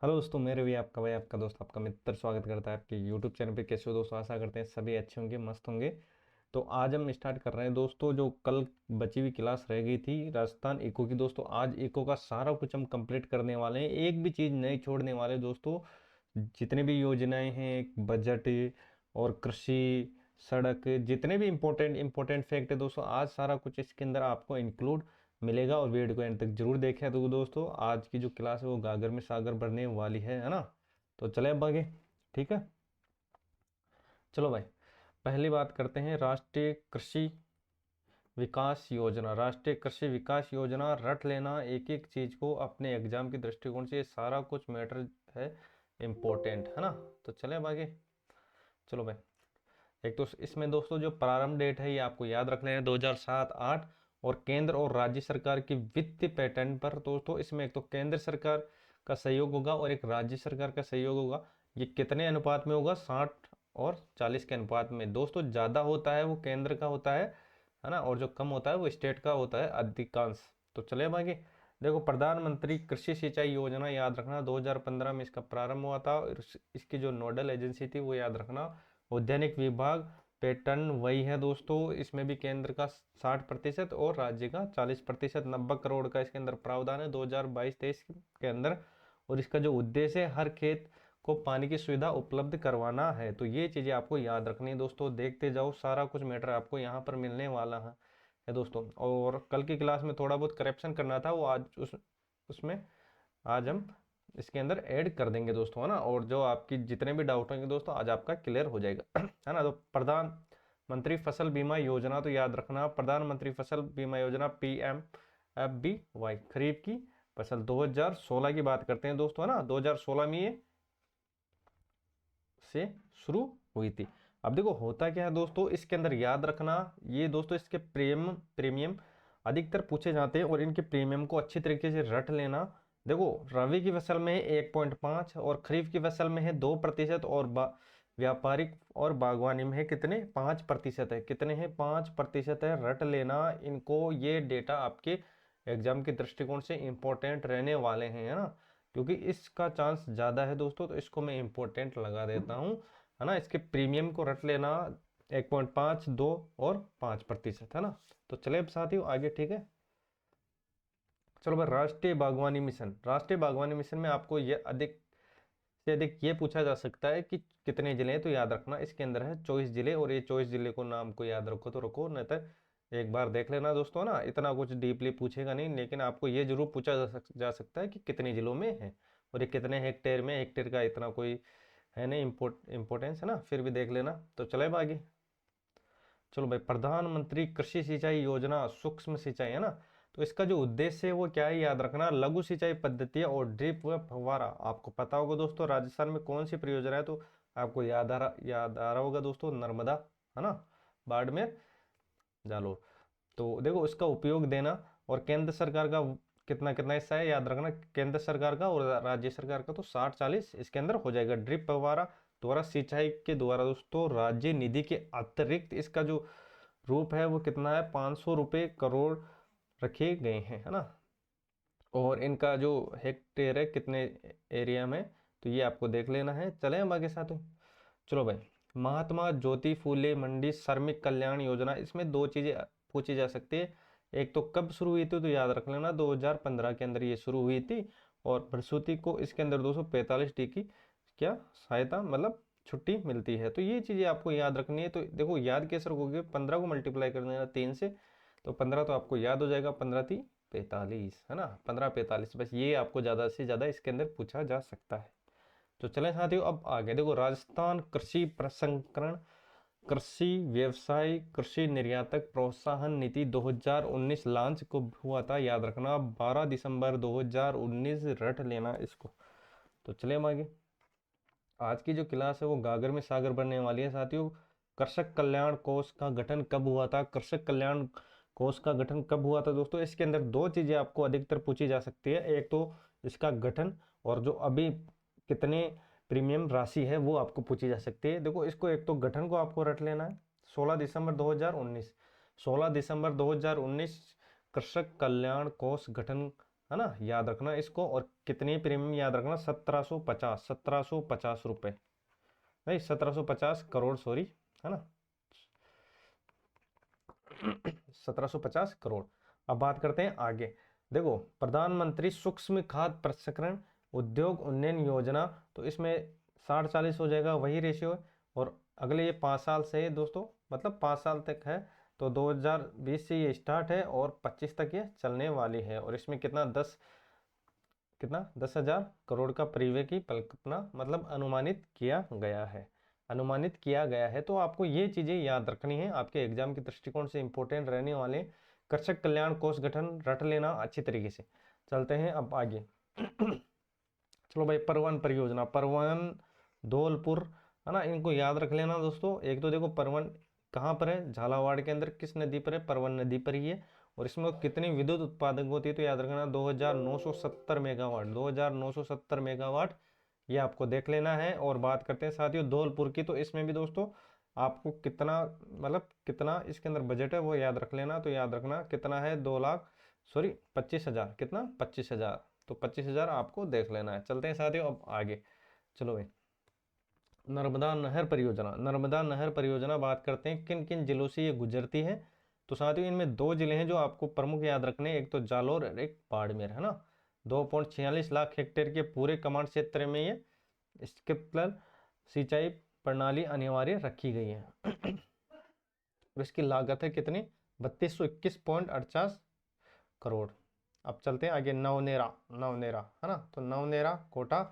Hello दोस्तों, मेरे भी आपका भाई, आपका दोस्त, आपका मित्र स्वागत करता है आपके यूट्यूब चैनल पे। कैसे हो दोस्तों? आशा करते हैं सभी अच्छे होंगे, मस्त होंगे। तो आज हम स्टार्ट कर रहे हैं दोस्तों, जो कल बची हुई क्लास रह गई थी राजस्थान इको की। दोस्तों आज इको का सारा कुछ हम कंप्लीट करने वाले हैं, एक भी चीज़ नहीं छोड़ने वाले दोस्तों। जितने भी योजनाएं हैं, बजट और कृषि, सड़क, जितने भी इम्पोर्टेंट इम्पोर्टेंट फैक्ट है दोस्तों, आज सारा कुछ इसके अंदर आपको इंक्लूड मिलेगा। और वीडियो को एंड तक जरूर देखें। तो दोस्तों आज की जो क्लास है वो गागर में सागर भरने वाली है ना। तो चले अब आगे। ठीक है, चलो भाई, पहली बात करते हैं राष्ट्रीय कृषि विकास योजना। राष्ट्रीय कृषि विकास योजना रट लेना एक एक चीज को अपने एग्जाम के दृष्टिकोण से, ये सारा कुछ मैटर है, इम्पोर्टेंट है ना। तो चले अब आगे। चलो भाई, एक तो इसमें दोस्तों जो प्रारंभ डेट है ये आपको याद रख लेना, 2007-8। और केंद्र और राज्य सरकार की वित्तीय पैटर्न पर दोस्तों, इसमें एक तो केंद्र सरकार का सहयोग होगा और एक राज्य सरकार का सहयोग होगा। ये कितने अनुपात में होगा? 60 और 40 के अनुपात में। दोस्तों ज़्यादा होता है वो केंद्र का होता है ना, और जो कम होता है वो स्टेट का होता है अधिकांश। तो चले अब आगे। देखो, प्रधानमंत्री कृषि सिंचाई योजना याद रखना, 2015 में इसका प्रारंभ हुआ था। और इसकी जो नोडल एजेंसी थी वो याद रखना, उद्यानिक विभाग। पैटर्न वही है दोस्तों, इसमें भी केंद्र का 60% और राज्य का 40%। 90 करोड़ का इसके अंदर प्रावधान है 2022-23 के अंदर। और इसका जो उद्देश्य है, हर खेत को पानी की सुविधा उपलब्ध करवाना है। तो ये चीज़ें आपको याद रखनी है दोस्तों, देखते जाओ, सारा कुछ मैटर आपको यहाँ पर मिलने वाला है दोस्तों। और कल की क्लास में थोड़ा बहुत करेक्शन करना था, वो आज उसमें आज हम इसके अंदर ऐड कर देंगे दोस्तों, है ना। और जो आपकी जितने भी डाउट होंगे दोस्तों, आज आपका क्लियर हो जाएगा है ना। तो प्रधानमंत्री फसल बीमा योजना, तो याद रखना, प्रधानमंत्री फसल बीमा योजना PMFBY, खरीफ की फसल 2016 की बात करते हैं दोस्तों, है ना। 2016 में ये से शुरू हुई थी। अब देखो होता क्या है दोस्तों, इसके अंदर याद रखना, ये दोस्तों इसके प्रीमियम अधिकतर पूछे जाते हैं और इनके प्रीमियम को अच्छी तरीके से रट लेना। देखो, रबी की फसल में 1.5 और खरीफ की फसल में है 2%। और व्यापारिक और बागवानी में है कितने? 5% है। कितने हैं? 5% है। रट लेना इनको, ये डेटा आपके एग्जाम के दृष्टिकोण से इंपॉर्टेंट रहने वाले हैं, है ना। क्योंकि इसका चांस ज़्यादा है दोस्तों, तो इसको मैं इंपॉर्टेंट लगा देता हूँ, है ना। इसके प्रीमियम को रट लेना, 1.5, 2 और 5%, है ना। तो चले अब साथियों आगे, ठीक है। चलो भाई, राष्ट्रीय बागवानी मिशन। राष्ट्रीय बागवानी मिशन में आपको ये अधिक से अधिक ये पूछा जा सकता है कि कितने जिले हैं। तो याद रखना इसके अंदर है 24 जिले। और ये 24 जिले को नाम को याद रखो तो रखो, नहीं तो एक बार देख लेना दोस्तों, ना इतना कुछ डीपली पूछेगा नहीं, लेकिन आपको ये जरूर पूछा जा सकता है कि कितने जिलों में है और ये कितने हेक्टेयर में। हेक्टेयर का इतना कोई है नहीं इम्पोर्टेंस, है ना, फिर भी देख लेना। तो चले अब आगे। चलो भाई, प्रधानमंत्री कृषि सिंचाई योजना सूक्ष्म सिंचाई, है ना। तो इसका जो उद्देश्य है वो क्या है? याद रखना, लघु सिंचाई पद्धति और ड्रिप व फव्वारा। आपको पता होगा दोस्तों राजस्थान में कौन सी परियोजना है, तो आपको याद आ रहा होगा दोस्तों, नर्मदा, है ना, बाड़मेर, जालोर। तो देखो इसका उपयोग देना। और केंद्र सरकार का कितना कितना हिस्सा है, याद रखना, केंद्र सरकार का और राज्य सरकार का तो 60-40 इसके अंदर हो जाएगा। ड्रिप फव्वारा द्वारा सिंचाई के द्वारा दोस्तों, राज्य निधि के अतिरिक्त इसका जो रूप है वो कितना है? 500 रुपये करोड़ रखे गए हैं, है ना। और इनका जो हेक्टेयर है कितने एरिया में, तो ये आपको देख लेना है। चले हम आगे साथ में। चलो भाई, महात्मा ज्योति फूले मंडी श्रमिक कल्याण योजना, इसमें दो चीजें पूछी जा सकती है। एक तो कब शुरू हुई थी, तो याद रख लेना 2015 के अंदर ये शुरू हुई थी। और प्रसूति को इसके अंदर 245 डी की क्या सहायता, मतलब छुट्टी मिलती है। तो ये चीजें आपको याद रखनी है। तो देखो याद कैसे रखोगे, 15 को मल्टीप्लाई कर देना 3 से, तो 15 तो आपको याद हो जाएगा, 15×3=45, है ना, 15×45। बस ये आपको ज़्यादा से ज़्यादा इसके अंदर पूछा जा सकता है। तो चलें साथियों अब आगे। देखो, राजस्थान कृषि प्रसंस्करण कृषि व्यवसाय कृषि निर्यातक प्रोत्साहन नीति 2019 लॉन्च को हुआ था। याद रखना 12 दिसंबर 2019, रट लेना इसको। तो चले हम आगे। आज की जो क्लास है वो गागर में सागर बनने वाली है साथियों। कृषक कल्याण कोष का गठन कब हुआ था? कृषक कल्याण कोष का गठन कब हुआ था दोस्तों? इसके अंदर दो चीजें आपको अधिकतर पूछी जा सकती है, एक तो इसका गठन, और जो अभी कितने प्रीमियम राशि है वो आपको पूछी जा सकती है। देखो इसको, एक तो गठन को आपको रट लेना है, 16 दिसंबर 2019। 16 दिसंबर 2019 कृषक कल्याण कोष गठन है ना, याद रखना इसको। और कितनी प्रीमियम याद रखना, 1750 रुपए, नहीं 1750 करोड़, सॉरी, है ना 1750 करोड़। अब बात करते हैं आगे। देखो प्रधानमंत्री सूक्ष्म खाद्य प्रसंस्करण उद्योग उन्नयन योजना, तो इसमें 60-40 हो जाएगा, वही रेशियो है। और अगले ये 5 साल से है दोस्तों, मतलब 5 साल तक है। तो 2020 से ये स्टार्ट है और 25 तक ये चलने वाली है। और इसमें कितना 10,000 करोड़ का परिव्यय की कल्पना, मतलब अनुमानित किया गया है, अनुमानित किया गया है। तो आपको ये चीजें याद रखनी है, आपके एग्जाम के दृष्टिकोण से इंपॉर्टेंट रहने वाले। कृषक कल्याण कोष गठन रट लेना अच्छी तरीके से। चलते हैं अब आगे। चलो भाई, परवन परियोजना, परवन धौलपुर, है ना, इनको याद रख लेना दोस्तों। एक तो देखो परवन कहाँ पर है, झालावाड़ के अंदर, किस नदी पर है, परवन नदी पर ही है। और इसमें कितनी विद्युत उत्पादक होती है, तो याद रखना 2970 मेगावाट, 2970 मेगावाट, ये आपको देख लेना है। और बात करते हैं साथियों धौलपुर की, तो इसमें भी दोस्तों आपको कितना, मतलब कितना इसके अंदर बजट है वो याद रख लेना। तो याद रखना कितना है, 2 लाख, सॉरी 25,000, कितना 25,000, तो 25,000 आपको देख लेना है। चलते हैं साथियों अब आगे। चलो भाई, नर्मदा नहर परियोजना, नर्मदा नहर परियोजना बात करते हैं किन किन जिलों से ये गुजरती है। तो साथियों इनमें 2 जिले हैं जो आपको प्रमुख याद रखने हैं, एक तो जालोर और एक बाड़मेर, है ना। 2.46 लाख हेक्टेयर के पूरे कमांड क्षेत्र में ये स्प्रिंकलर सिंचाई प्रणाली अनिवार्य रखी गई है। और इसकी लागत है कितनी, 3221.48 करोड़। अब चलते हैं आगे, नवनेरा, नवनेरा, है ना, तो नवनेरा कोटा,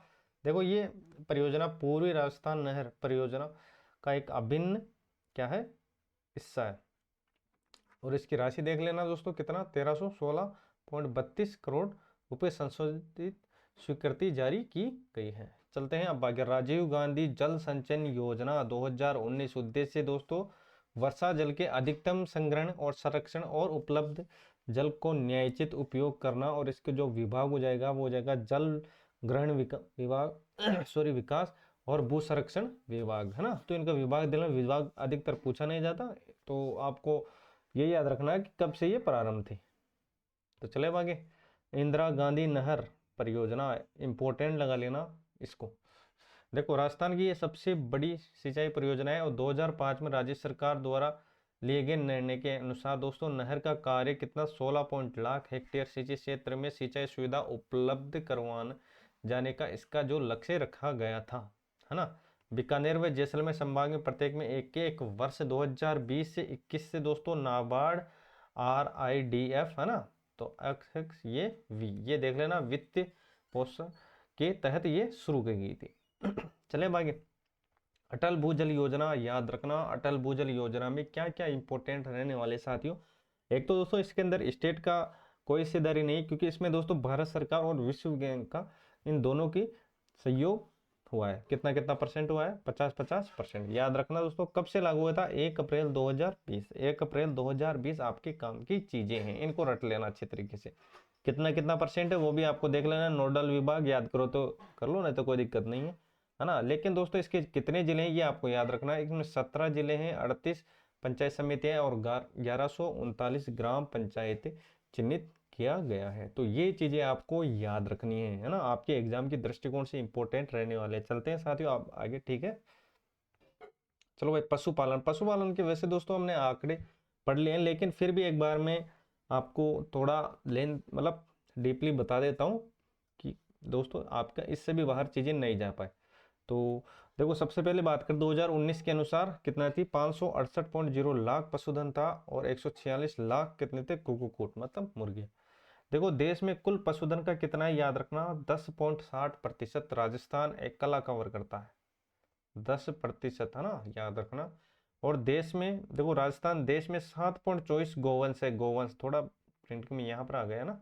देखो ये परियोजना पूर्वी राजस्थान नहर परियोजना का एक अभिन्न क्या है, हिस्सा है। और इसकी राशि देख लेना दोस्तों, कितना 1316.32 करोड़ रुपए संशोधित स्वीकृति जारी की गई है। चलते हैं अब आगे, राजीव गांधी जल संचयन योजना 2019, उद्देश्य दोस्तों वर्षा जल के अधिकतम संग्रहण और संरक्षण और उपलब्ध जल को न्यायोचित उपयोग करना। और इसके जो विभाग हो जाएगा वो हो जाएगा जल ग्रहण विभाग सॉरी विकास और भू संरक्षण विभाग, है ना। तो इनका विभाग देना, विभाग अधिकतर पूछा नहीं जाता, तो आपको ये याद रखना है कि कब से ये प्रारंभ थी। तो चले आगे, इंदिरा गांधी नहर परियोजना, इंपॉर्टेंट लगा लेना इसको। देखो राजस्थान की ये सबसे बड़ी सिंचाई परियोजना है और 2005 में राज्य सरकार द्वारा लिए गए निर्णय के अनुसार दोस्तों नहर का कार्य कितना 16 लाख हेक्टेयर सिंचाई क्षेत्र में सिंचाई सुविधा उपलब्ध करवाने जाने का इसका जो लक्ष्य रखा गया था, है ना। बीकानेर व जैसलमेर संभाग में प्रत्येक में एक वर्ष 2020 से 21 से दोस्तों नाबार्ड RIDF, है ना, तो एक्स ये देख लेना, वित्त पोषण के तहत ये शुरू की गई थी। चले आगे, अटल भूजल योजना याद रखना। अटल भूजल योजना में क्या क्या इंपॉर्टेंट रहने वाले साथियों, एक तो दोस्तों इसके अंदर स्टेट का कोई हिस्सेदारी नहीं, क्योंकि इसमें दोस्तों भारत सरकार और विश्व बैंक का इन दोनों की सहयोग हुआ है। कितना कितना परसेंट हुआ है, 50-50%। याद रखना दोस्तों, कब से लागू हुआ था, 1 अप्रैल 2020, 1 अप्रैल 2020 आपके काम की चीजें हैं, इनको रट लेना अच्छे तरीके से। कितना कितना परसेंट है वो भी आपको देख लेना, नोडल विभाग याद करो तो कर लो, नहीं तो कोई दिक्कत नहीं है ना। लेकिन दोस्तों इसके कितने जिले हैं ये आपको याद रखना है, इसमें 17 जिले हैं, 38 पंचायत समितियां और 1139 ग्राम पंचायतें चिन्हित किया गया है। तो ये चीजें आपको याद रखनी है ना, आपके एग्जाम के दृष्टिकोण से इंपॉर्टेंट रहने वाले। चलते हैं साथियों आप आगे, ठीक है। चलो भाई, पशुपालन, पशुपालन के वैसे दोस्तों हमने आंकड़े पढ़ लिए हैं, लेकिन फिर भी एक बार मैं आपको थोड़ा लेन मतलब डीपली बता देता हूँ कि दोस्तों आपका इससे भी बाहर चीजें नहीं जा पाए। तो देखो सबसे पहले बात कर 2019 के अनुसार कितना थी, 568.0 लाख पशुधन था और 146 लाख कितने थे, कुक्कुट मतलब मुर्गे। देखो देश में कुल पशुधन का कितना है याद रखना, 10.60% राजस्थान एक कला कवर करता है, 10%, है ना, याद रखना। और देश में देखो राजस्थान देश में 7.24 गोवंश है, गोवंश थोड़ा प्रिंट में यहाँ पर आ गया ना,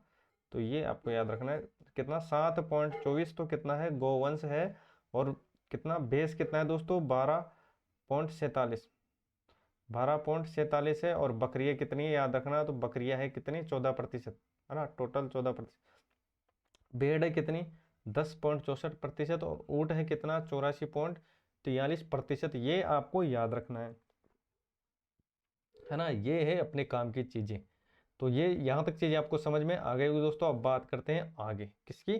तो ये आपको याद रखना है, कितना 7.24, तो कितना है गोवंश है। और कितना भैंस कितना है दोस्तों, 12.47, 12.47 है। और बकरियां कितनी है याद रखना, तो बकरियां है कितनी 14%, है ना, टोटल 14%। भेड़ है कितनी 10.64%। और ऊँट है कितना 84.43%। ये आपको याद रखना है ना, ये है अपने काम की चीजें। तो ये यहाँ तक चीज़ आपको समझ में आ गई होगी दोस्तों। अब बात करते हैं आगे किसकी,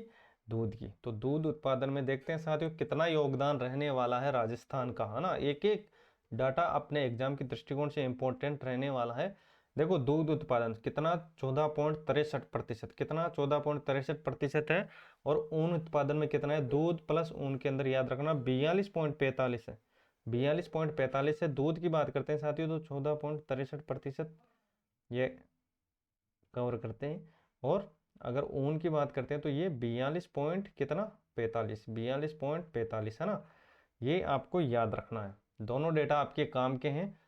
दूध की। तो दूध उत्पादन में देखते हैं साथियों कितना योगदान रहने वाला है राजस्थान का, है ना। एक एक डाटा अपने एग्जाम के दृष्टिकोण से इंपॉर्टेंट रहने वाला है। देखो दूध उत्पादन कितना, 14.63%, कितना 14.63% है। और ऊन उत्पादन में कितना है, दूध प्लस ऊन के अंदर याद रखना 42.45 है। 42.45 है। दूध की बात करते हैं साथियों तो 14.63% ये कवर करते हैं। और अगर ऊन की बात करते हैं तो ये 42 पॉइंट कितना, 42.45 है ना। ये आपको याद रखना है। दोनों डेटा आपके काम के हैं।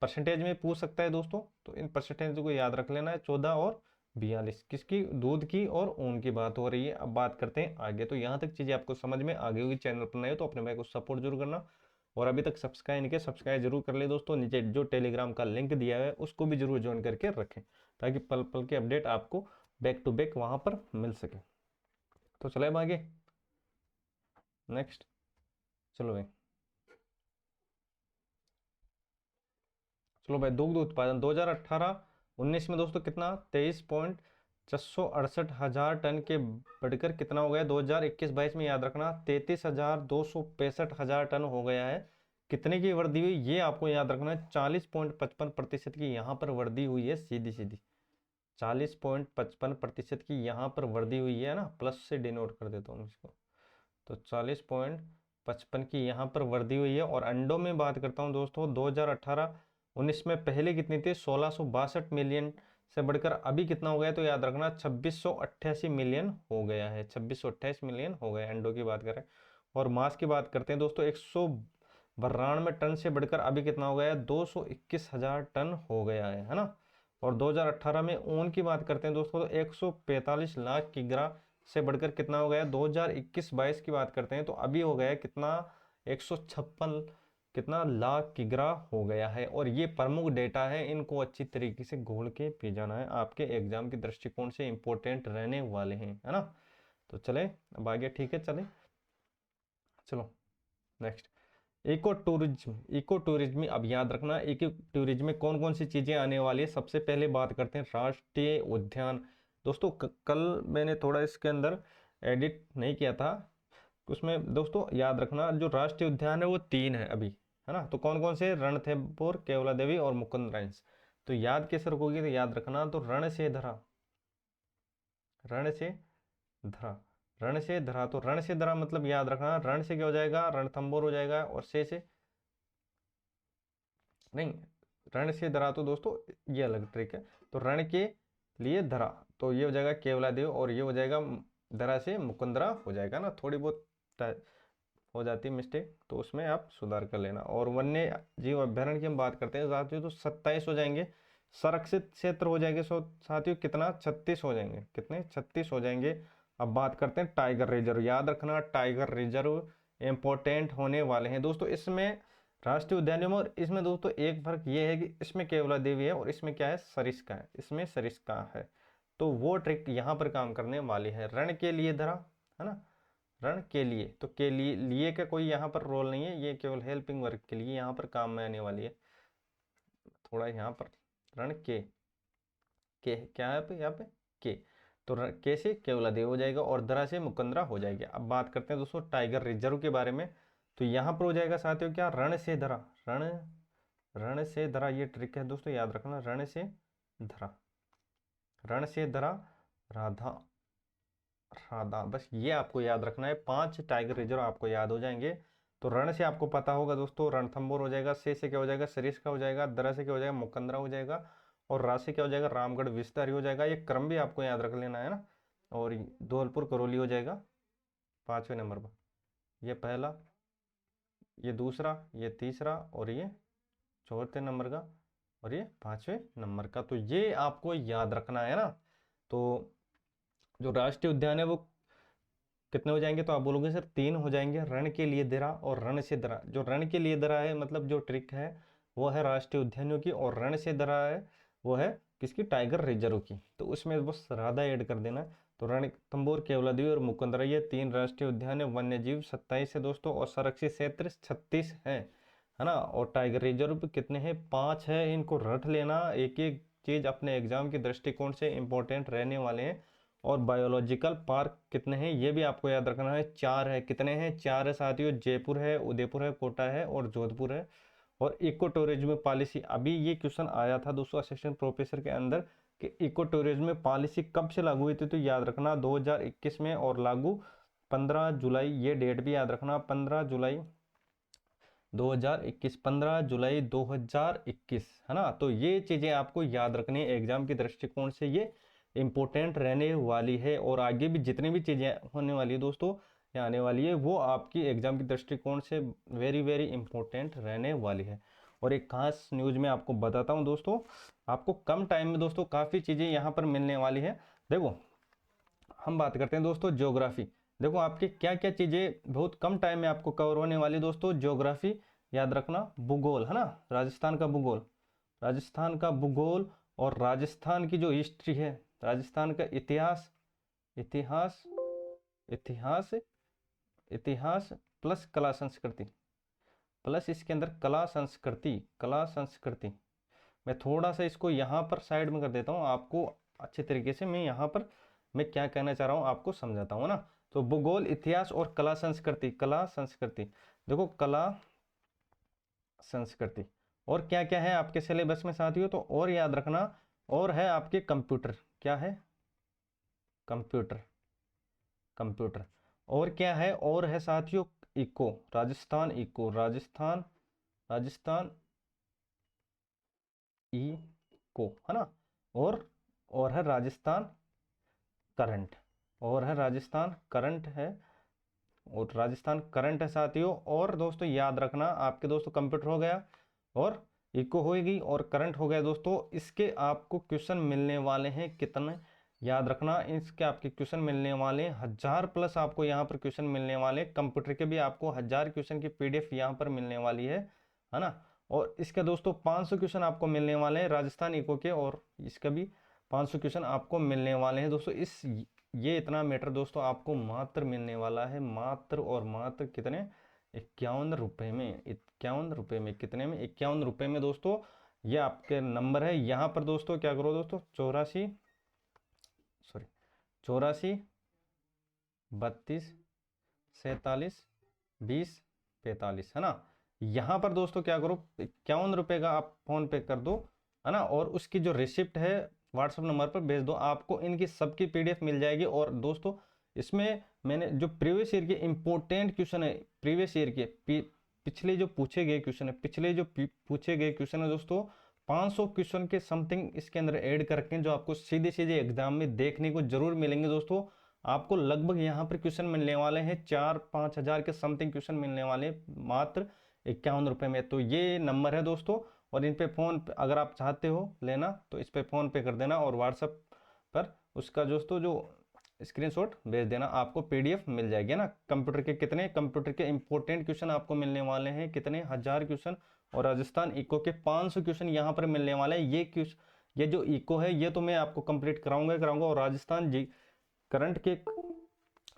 परसेंटेज में पूछ सकता है दोस्तों, तो इन परसेंटेज को याद रख लेना है। 14 और 42 किसकी, दूध की और ऊन की बात हो रही है। अब बात करते हैं आगे। तो यहाँ तक चीज़ें आपको समझ में आ गई होगी। चैनल पर नए हो तो अपने भाई को सपोर्ट जरूर करना, और अभी तक सब्सक्राइब नहीं किया सब्सक्राइब जरूर कर ले दोस्तों। नीचे जो टेलीग्राम का लिंक दिया है उसको भी जरूर ज्वाइन करके रखें, ताकि पल पल के अपडेट आपको बैक टू बैक वहाँ पर मिल सके। तो चले अब आगे नेक्स्ट। चलो भाई, चलो भाई, दुग्ध उत्पादन 2018-19 में दोस्तों कितना, 23,668 टन के बढ़कर कितना हो गया 2021-22 में, याद रखना 33,265 टन हो गया है। कितने की वृद्धि हुई ये आपको याद रखना है, 40.55% की यहाँ पर वृद्धि हुई है। सीधी सीधी 40.55% की यहाँ पर वृद्धि हुई है ना, प्लस से डिनोट कर देता हूँ इसको। तो 40.55 की यहाँ पर वृद्धि हुई है। और अंडों में बात करता हूँ दोस्तों, 2018-19 में पहले कितनी थी, 1662 मिलियन से बढ़कर अभी कितना हो गया, तो याद रखना 2688 मिलियन हो गया है। 2688 मिलियन हो गया अंडों की बात करें। और मांस की बात करते हैं दोस्तों, 192 टन से बढ़कर अभी कितना हो गया है, 221,000 टन हो गया है ना। और 2018 में ऊन की बात करते हैं दोस्तों, तो 145 लाख किग्रा से बढ़कर कितना हो गया, 2021-22 की बात करते हैं तो अभी हो गया कितना, 156 कितना लाख किग्रा हो गया है। और ये प्रमुख डेटा है, इनको अच्छी तरीके से घोल के पी जाना है, आपके एग्जाम के दृष्टिकोण से इंपॉर्टेंट रहने वाले हैं, है ना। तो चले अब आगे, ठीक है चले। चलो next, eco tourism. Eco tourism अब याद रखना, इको टूरिज्म में कौन कौन सी चीजें आने वाली है। सबसे पहले बात करते हैं राष्ट्रीय उद्यान। दोस्तों कल मैंने थोड़ा इसके अंदर एडिट नहीं किया था, उसमें दोस्तों याद रखना जो राष्ट्रीय उद्यान है वो 3 है अभी, है ना। तो कौन कौन से, रणथंभौर, केवला देवी और मुकुंदरांस। तो याद कैसे रखोगे, तो याद रखना तो रण से धरा, रण से धरा, रण से धरा। तो रण से धरा मतलब याद रखना, रण से क्या हो जाएगा, रणथंभौर हो जाएगा, और से नहीं, रण से धरा तो दोस्तों ये अलग ट्रिक है। तो रण के लिए धरा तो ये हो जाएगा केवला देव, और ये हो जाएगा धरा से मुकुंदरा हो जाएगा ना। थोड़ी बहुत हो जाती है मिस्टेक, तो उसमें आप सुधार कर लेना। और वन्य जीव अभ्यारण्य की हम बात करते हैं साथियों, तो 27 हो जाएंगे। संरक्षित क्षेत्र हो जाएंगे साथियों कितना, 36 हो जाएंगे। कितने, 36 हो जाएंगे। अब बात करते हैं टाइगर रिजर्व। याद रखना टाइगर रिजर्व इंपॉर्टेंट होने वाले हैं दोस्तों। इसमें राष्ट्रीय उद्यानों में, और इसमें दोस्तों एक फर्क ये है कि इसमें केवला देवी है और इसमें क्या है, सरिस्का है। इसमें सरिस्का है, तो वो ट्रिक यहाँ पर काम करने वाली है। रण के लिए धरा, है ना, रण के लिए। तो के लिए का कोई यहाँ पर रोल नहीं है, ये केवल हेल्पिंग वर्क के लिए यहाँ पर काम में आने वाली है। थोड़ा यहाँ पर रण के क्या है पे यहाँ पे, के। तो के से केवला देव हो जाएगा और धरा से मुकंदरा हो जाएगा। अब बात करते हैं दोस्तों टाइगर रिजर्व के बारे में। तो यहाँ पर हो जाएगा साथियों क्या, रण से धरा, रण, रण से धरा, ये ट्रिक है दोस्तों याद रखना, रण से धरा, रण से धरा, राधा, राधा, बस ये आपको याद रखना है। 5 टाइगर रिजर्व आपको याद हो जाएंगे। तो रण से आपको पता होगा दोस्तों, रणथंभौर हो जाएगा, से क्या हो जाएगा, सरिस्का हो जाएगा, दरा से क्या हो जाएगा, मुकंदरा हो जाएगा, और रा से क्या हो जाएगा, रामगढ़ विस्तारी हो जाएगा। ये क्रम भी आपको याद रख लेना है ना। और धौलपुर करौली हो जाएगा 5वें नंबर पर, ये पहला, ये दूसरा, ये तीसरा, और ये चौथे नंबर का, और ये 5वें नंबर का। तो ये आपको याद रखना है ना। तो जो राष्ट्रीय उद्यान है वो कितने हो जाएंगे, तो आप बोलोगे सर 3 हो जाएंगे। रण के लिए दरा और रण से दरा। जो रण के लिए दरा है मतलब जो ट्रिक है वो है राष्ट्रीय उद्यानों की, और रण से दरा है वो है किसकी, टाइगर रिजर्व की। तो उसमें बस राधा ऐड कर देना। तो रणथंभौर, केवलादेवी और मुकुंदरा ये 3 राष्ट्रीय उद्यान है। वन्य जीव 27 है दोस्तों, और संरक्षित क्षेत्र 36 है ना। और टाइगर रिजर्व कितने हैं, 5 है। इनको रट लेना, एक एक चीज़ अपने एग्जाम के दृष्टिकोण से इम्पोर्टेंट रहने वाले हैं। और बायोलॉजिकल पार्क कितने हैं ये भी आपको याद रखना है, 4 है। कितने हैं? 4 है साथियों। जयपुर है, उदयपुर है, कोटा है और जोधपुर है। और इको टूरिज्म पॉलिसी, अभी ये क्वेश्चन आया था दोस्तों असिस्टेंट प्रोफेसर के अंदर कि इको टूरिज्म पॉलिसी कब से लागू हुई थी, तो याद रखना 2021 में, और लागू 15 जुलाई, ये डेट भी याद रखना, 15 जुलाई 2021, 15 जुलाई 2021, है ना। तो ये चीज़ें आपको याद रखनी है, एग्जाम के दृष्टिकोण से ये इम्पोर्टेंट रहने वाली है। और आगे भी जितनी भी चीज़ें होने वाली है दोस्तों या आने वाली है, वो आपकी एग्जाम के दृष्टिकोण से वेरी वेरी इंपॉर्टेंट रहने वाली है। और एक खास न्यूज़ मैं आपको बताता हूँ दोस्तों, आपको कम टाइम में दोस्तों काफ़ी चीज़ें यहाँ पर मिलने वाली है। देखो हम बात करते हैं दोस्तों ज्योग्राफी। देखो आपकी क्या क्या चीज़ें बहुत कम टाइम में आपको कवर होने वाली दोस्तों। ज्योग्राफी याद रखना, भूगोल, है ना, राजस्थान का भूगोल, राजस्थान का भूगोल, और राजस्थान की जो हिस्ट्री है, राजस्थान का इतिहास, इतिहास, इतिहास, इतिहास प्लस कला संस्कृति, प्लस इसके अंदर कला संस्कृति, कला संस्कृति। मैं थोड़ा सा इसको यहाँ पर साइड में कर देता हूँ, आपको अच्छे तरीके से मैं यहाँ पर मैं क्या कहना चाह रहा हूँ आपको समझाता हूँ ना। तो भूगोल, इतिहास और कला संस्कृति, कला संस्कृति। देखो कला संस्कृति और क्या क्या है आपके सिलेबस में साथियों, तो और याद रखना, और है आपके कंप्यूटर, क्या है? Computer, computer. और क्या है? और है साथियों eco, Rajasthan eco, Rajasthan, Rajasthan eco, है ना। और है राजस्थान करंट, और है राजस्थान करंट है, और राजस्थान करंट है साथियों। और दोस्तों याद रखना आपके दोस्तों कंप्यूटर हो गया और इको होगी और करंट हो गया दोस्तों। इसके आपको क्वेश्चन मिलने वाले हैं कितने, याद रखना, इसके आपके क्वेश्चन मिलने वाले 1000 प्लस आपको यहाँ पर क्वेश्चन मिलने वाले। कंप्यूटर के भी आपको 1000 क्वेश्चन की पीडीएफ यहाँ पर मिलने वाली है ना। और इसका दोस्तों 500 क्वेश्चन आपको मिलने वाले हैं राजस्थान इको के, और इसका भी 500 क्वेश्चन आपको मिलने वाले हैं दोस्तों। ये इतना मैटर दोस्तों आपको मात्र मिलने वाला है, मात्र और मात्र कितने? 51 रुपये में, 51 रुपये में, कितने में? 51 रुपये में दोस्तों। ये आपके नंबर है। यहाँ पर दोस्तों क्या करो दोस्तों, 84 32 47 20 45, है ना। यहाँ पर दोस्तों क्या करो, 51 रुपये का आप फोन पे कर दो, है ना, और उसकी जो रिसिप्ट है व्हाट्सएप नंबर पर भेज दो, आपको इनकी सबकी पीडीएफ मिल जाएगी। और दोस्तों इसमें मैंने जो प्रीवियस ईयर के इंपॉर्टेंट क्वेश्चन है, प्रीवियस ईयर के पिछले जो पूछे गए क्वेश्चन है, पिछले जो पूछे गए क्वेश्चन है दोस्तों, 500 क्वेश्चन के समथिंग इसके अंदर ऐड करके जो आपको सीधे सीधे एग्जाम में देखने को जरूर मिलेंगे दोस्तों। आपको लगभग यहाँ पर क्वेश्चन मिलने वाले हैं 4-5 हजार के समथिंग क्वेश्चन मिलने वाले हैं मात्र 51 रुपये में। तो ये नंबर है दोस्तों, और इन पे फ़ोन अगर आप चाहते हो लेना तो इस पे फ़ोन पे कर देना, और व्हाट्सएप पर उसका दोस्तों जो स्क्रीनशॉट भेज देना, आपको पीडीएफ मिल जाएगी ना। कंप्यूटर के कितने, कंप्यूटर के इंपॉर्टेंट क्वेश्चन आपको मिलने वाले हैं कितने? 1000 क्वेश्चन, और राजस्थान इको के 500 क्वेश्चन यहाँ पर मिलने वाले हैं। ये जो इको है ये तो मैं आपको कंप्लीट कराऊंगा, और राजस्थान जी करंट के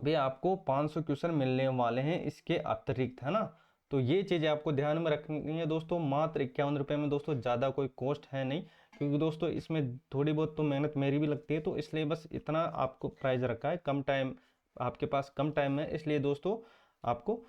भी आपको 500 क्वेश्चन मिलने वाले हैं इसके अतिरिक्त, है ना। तो ये चीज़ें आपको ध्यान में रखनी है दोस्तों। मात्र 51 रुपये में दोस्तों, ज़्यादा कोई कॉस्ट है नहीं, क्योंकि दोस्तों इसमें थोड़ी बहुत तो मेहनत मेरी भी लगती है, तो इसलिए बस इतना आपको प्राइस रखा है। कम टाइम आपके पास, कम टाइम है, इसलिए दोस्तों आपको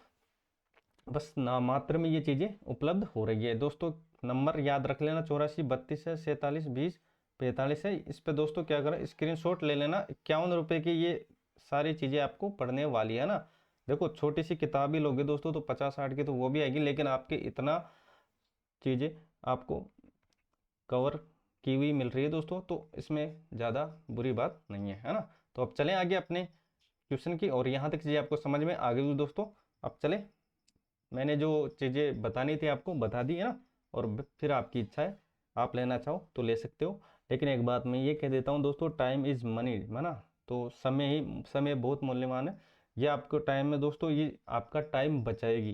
बस ना मात्र में ये चीज़ें उपलब्ध हो रही है दोस्तों। नंबर याद रख लेना, 84 32 है, 47 20 45 है। इस पे दोस्तों क्या करें, स्क्रीनशॉट ले लेना। 51 रुपये की ये सारी चीज़ें आपको पढ़ने वाली है ना। देखो छोटी सी किताब ही लोगे दोस्तों तो 50-60 की तो वो भी आएगी, लेकिन आपके इतना चीज़ें आपको कवर की हुई मिल रही है दोस्तों, तो इसमें ज़्यादा बुरी बात नहीं है ना। तो अब चलें आगे अपने क्वेश्चन की, और यहाँ तक चीज़ें आपको समझ में आ गई दोस्तों। अब चलें, मैंने जो चीज़ें बतानी थी आपको बता दी है ना, और फिर आपकी इच्छा है, आप लेना चाहो तो ले सकते हो। लेकिन एक बात मैं ये कह देता हूँ दोस्तों, टाइम इज़ मनी, है ना। तो समय बहुत मूल्यवान है। ये आपको टाइम में दोस्तों, ये आपका टाइम बचाएगी,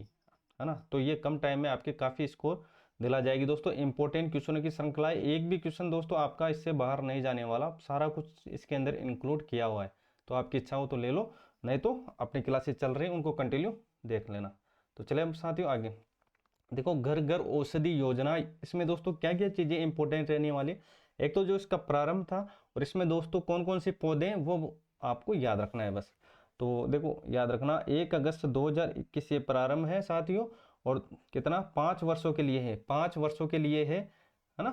है ना। तो ये कम टाइम में आपके काफ़ी स्कोर दिला जाएगी दोस्तों। इंपॉर्टेंट क्वेश्चनों की श्रृंखला है, एक भी क्वेश्चन दोस्तों आपका इससे बाहर नहीं जाने वाला, सारा कुछ इसके अंदर इंक्लूड किया हुआ है। तो आपकी इच्छा हो तो ले लो, नहीं तो अपनी क्लासेस चल रही हैं उनको कंटिन्यू देख लेना। तो चले हम साथियों आगे। देखो घर घर औषधि योजना, इसमें दोस्तों क्या क्या चीज़ें इंपॉर्टेंट रहने वाली। एक तो जो इसका प्रारंभ था, और इसमें दोस्तों कौन कौन से पौधे हैं वो आपको याद रखना है बस। तो देखो याद रखना, 1 अगस्त 2021 ये प्रारंभ है साथियों, और कितना 5 वर्षों के लिए है, 5 वर्षों के लिए है ना,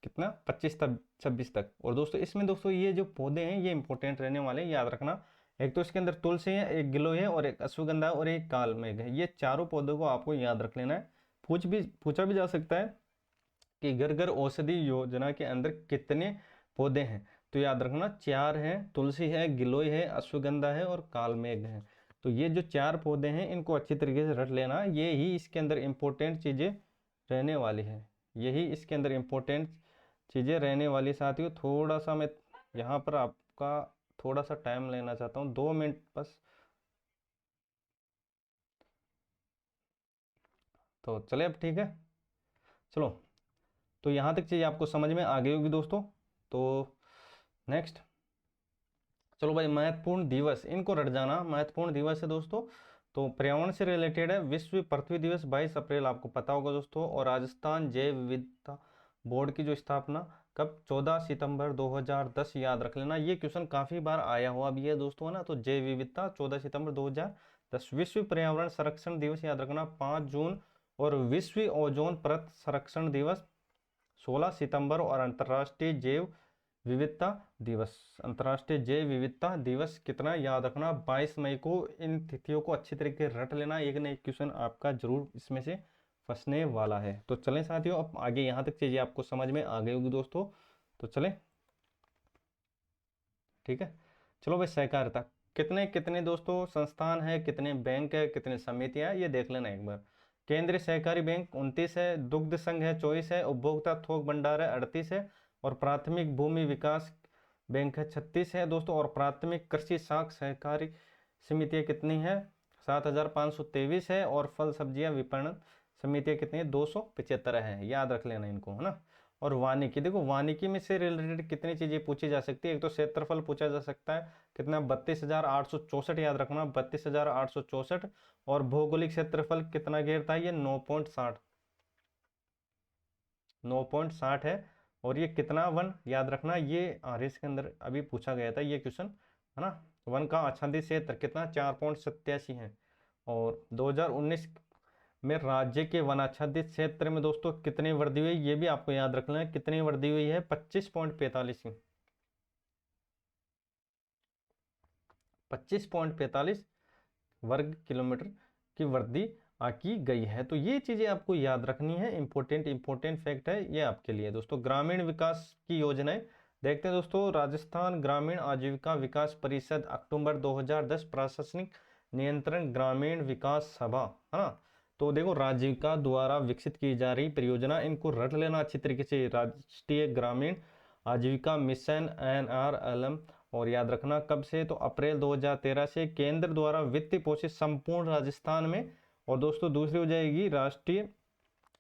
कितना 25 तक 26 तक। और दोस्तों इसमें दोस्तों ये जो पौधे हैं ये इंपॉर्टेंट रहने वाले हैं, याद रखना। एक तो इसके अंदर तुलसी है, एक गिलोय है, और एक अश्वगंधा है, और एक कालमेघ है। ये चारों पौधों को आपको याद रख लेना है। पूछा भी जा सकता है कि घर घर औषधि योजना के अंदर कितने पौधे हैं, तो याद रखना 4 हैं, तुलसी है, गिलोय है, अश्वगंधा है और कालमेघ है। तो ये जो 4 पौधे हैं इनको अच्छी तरीके से रट लेना, ये ही इसके अंदर इंपॉर्टेंट चीज़ें रहने वाली है, यही इसके अंदर इंपॉर्टेंट चीज़ें रहने वाली। साथियों थोड़ा सा मैं यहाँ पर आपका थोड़ा सा टाइम लेना चाहता हूँ, 2 मिनट बस। तो चले अब ठीक है, चलो। तो यहाँ तक चीज़ आपको समझ में आ गई होगी दोस्तों। तो नेक्स्ट, चलो भाई, महत्वपूर्ण दिवस इनको रट जाना। महत्वपूर्ण दिवस है दोस्तों, तो पर्यावरण से रिलेटेड है। विश्व पृथ्वी दिवस 22 अप्रैल आपको पता होगा दोस्तों। और राजस्थान जैव विविधता बोर्ड की जो स्थापना कब, 14 सितंबर 2010, याद रख लेना। ये क्वेश्चन काफ़ी बार आया हुआ भी है दोस्तों, है ना। तो जैव विविधता 14 सितंबर 2010। विश्व पर्यावरण संरक्षण दिवस याद रखना 5 जून। और विश्व ओजोन परत संरक्षण दिवस 16 सितंबर। और अंतर्राष्ट्रीय जैव विविधता दिवस, अंतर्राष्ट्रीय जैव विविधता दिवस कितना, याद रखना 22 मई को। इन तिथियों को अच्छी तरीके रट लेना, एक न एक क्वेश्चन आपका जरूर इसमें से फंसने वाला है। तो चलें साथियों, अब आगे यहाँ तक चीज़ें आपको समझ में आ गई होगी दोस्तों, तो चलें ठीक है। चलो भाई, सहकारिता कितने कितने दोस्तों संस्थान है, कितने बैंक है, कितने समितियां, ये देख लेना एक बार। केंद्रीय सहकारी बैंक 29 है, दुग्ध संघ है 24 है, उपभोक्ता थोक भंडार है 38 है, और प्राथमिक भूमि विकास बैंक है 36 है दोस्तों। और प्राथमिक कृषि साख सहकारी समितियां कितनी है, 7523 है। और फल सब्जियां विपणन समितियां कितनी है, 275 है। याद रख लेना इनको, है ना। और वानिकी, देखो वानिकी में से रिलेटेड कितनी चीजें पूछी जा सकती है। एक तो क्षेत्रफल पूछा जा सकता है, कितना 32,864, याद रखना 32,864। और भौगोलिक क्षेत्रफल कितना घेरता है, ये 9.60, 9.60 है। और ये कितना वन, याद रखना, ये आरएस के अंदर अभी पूछा गया था ये क्वेश्चन, है ना। वन का आच्छादित क्षेत्र कितना, 4.87 है। और 2019 में राज्य के वनाच्छादित क्षेत्र में दोस्तों कितनी वृद्धि हुई, ये भी आपको याद रखना है। कितनी वृद्धि हुई है, 25.45 की, 25.45 वर्ग किलोमीटर की वृद्धि की गई है। तो ये चीजें आपको याद रखनी है, इंपॉर्टेंट फैक्ट है ये आपके लिए दोस्तों। ग्रामीण विकास की योजनाएं देखते हैं दोस्तों। राजस्थान ग्रामीण आजीविका विकास परिषद अक्टूबर 2010, प्रशासनिक नियंत्रण ग्रामीण विकास सभा, है ना। तो देखो राजीविका द्वारा विकसित की जा रही परियोजना, इनको रट लेना अच्छी तरीके से। राष्ट्रीय ग्रामीण आजीविका मिशन NRLM। और याद रखना कब से, तो अप्रैल 2013 से केंद्र द्वारा वित्त पोषित संपूर्ण राजस्थान में। और दोस्तों दूसरी हो जाएगी राष्ट्रीय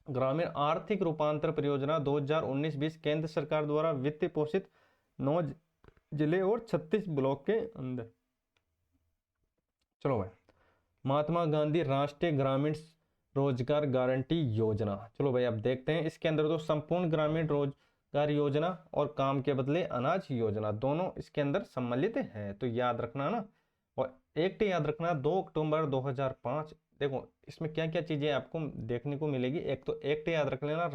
ग्रामीण आर्थिक रूपांतर परियोजना 2019-20, केंद्र सरकार द्वारा वित्त पोषित 9 जिले और 36 ब्लॉक के अंदर। चलो भाई, महात्मा गांधी राष्ट्रीय ग्रामीण रोजगार गारंटी योजना, चलो भाई अब देखते हैं इसके अंदर। तो संपूर्ण ग्रामीण रोजगार योजना और काम के बदले अनाज योजना दोनों इसके अंदर सम्मिलित है, तो याद रखना ना। और एक्ट याद रखना 2 अक्टूबर 2005। देखो इसमें क्या क्या चीजें आपको देखने को मिलेगी। एक तो एक्ट याद रख लेना,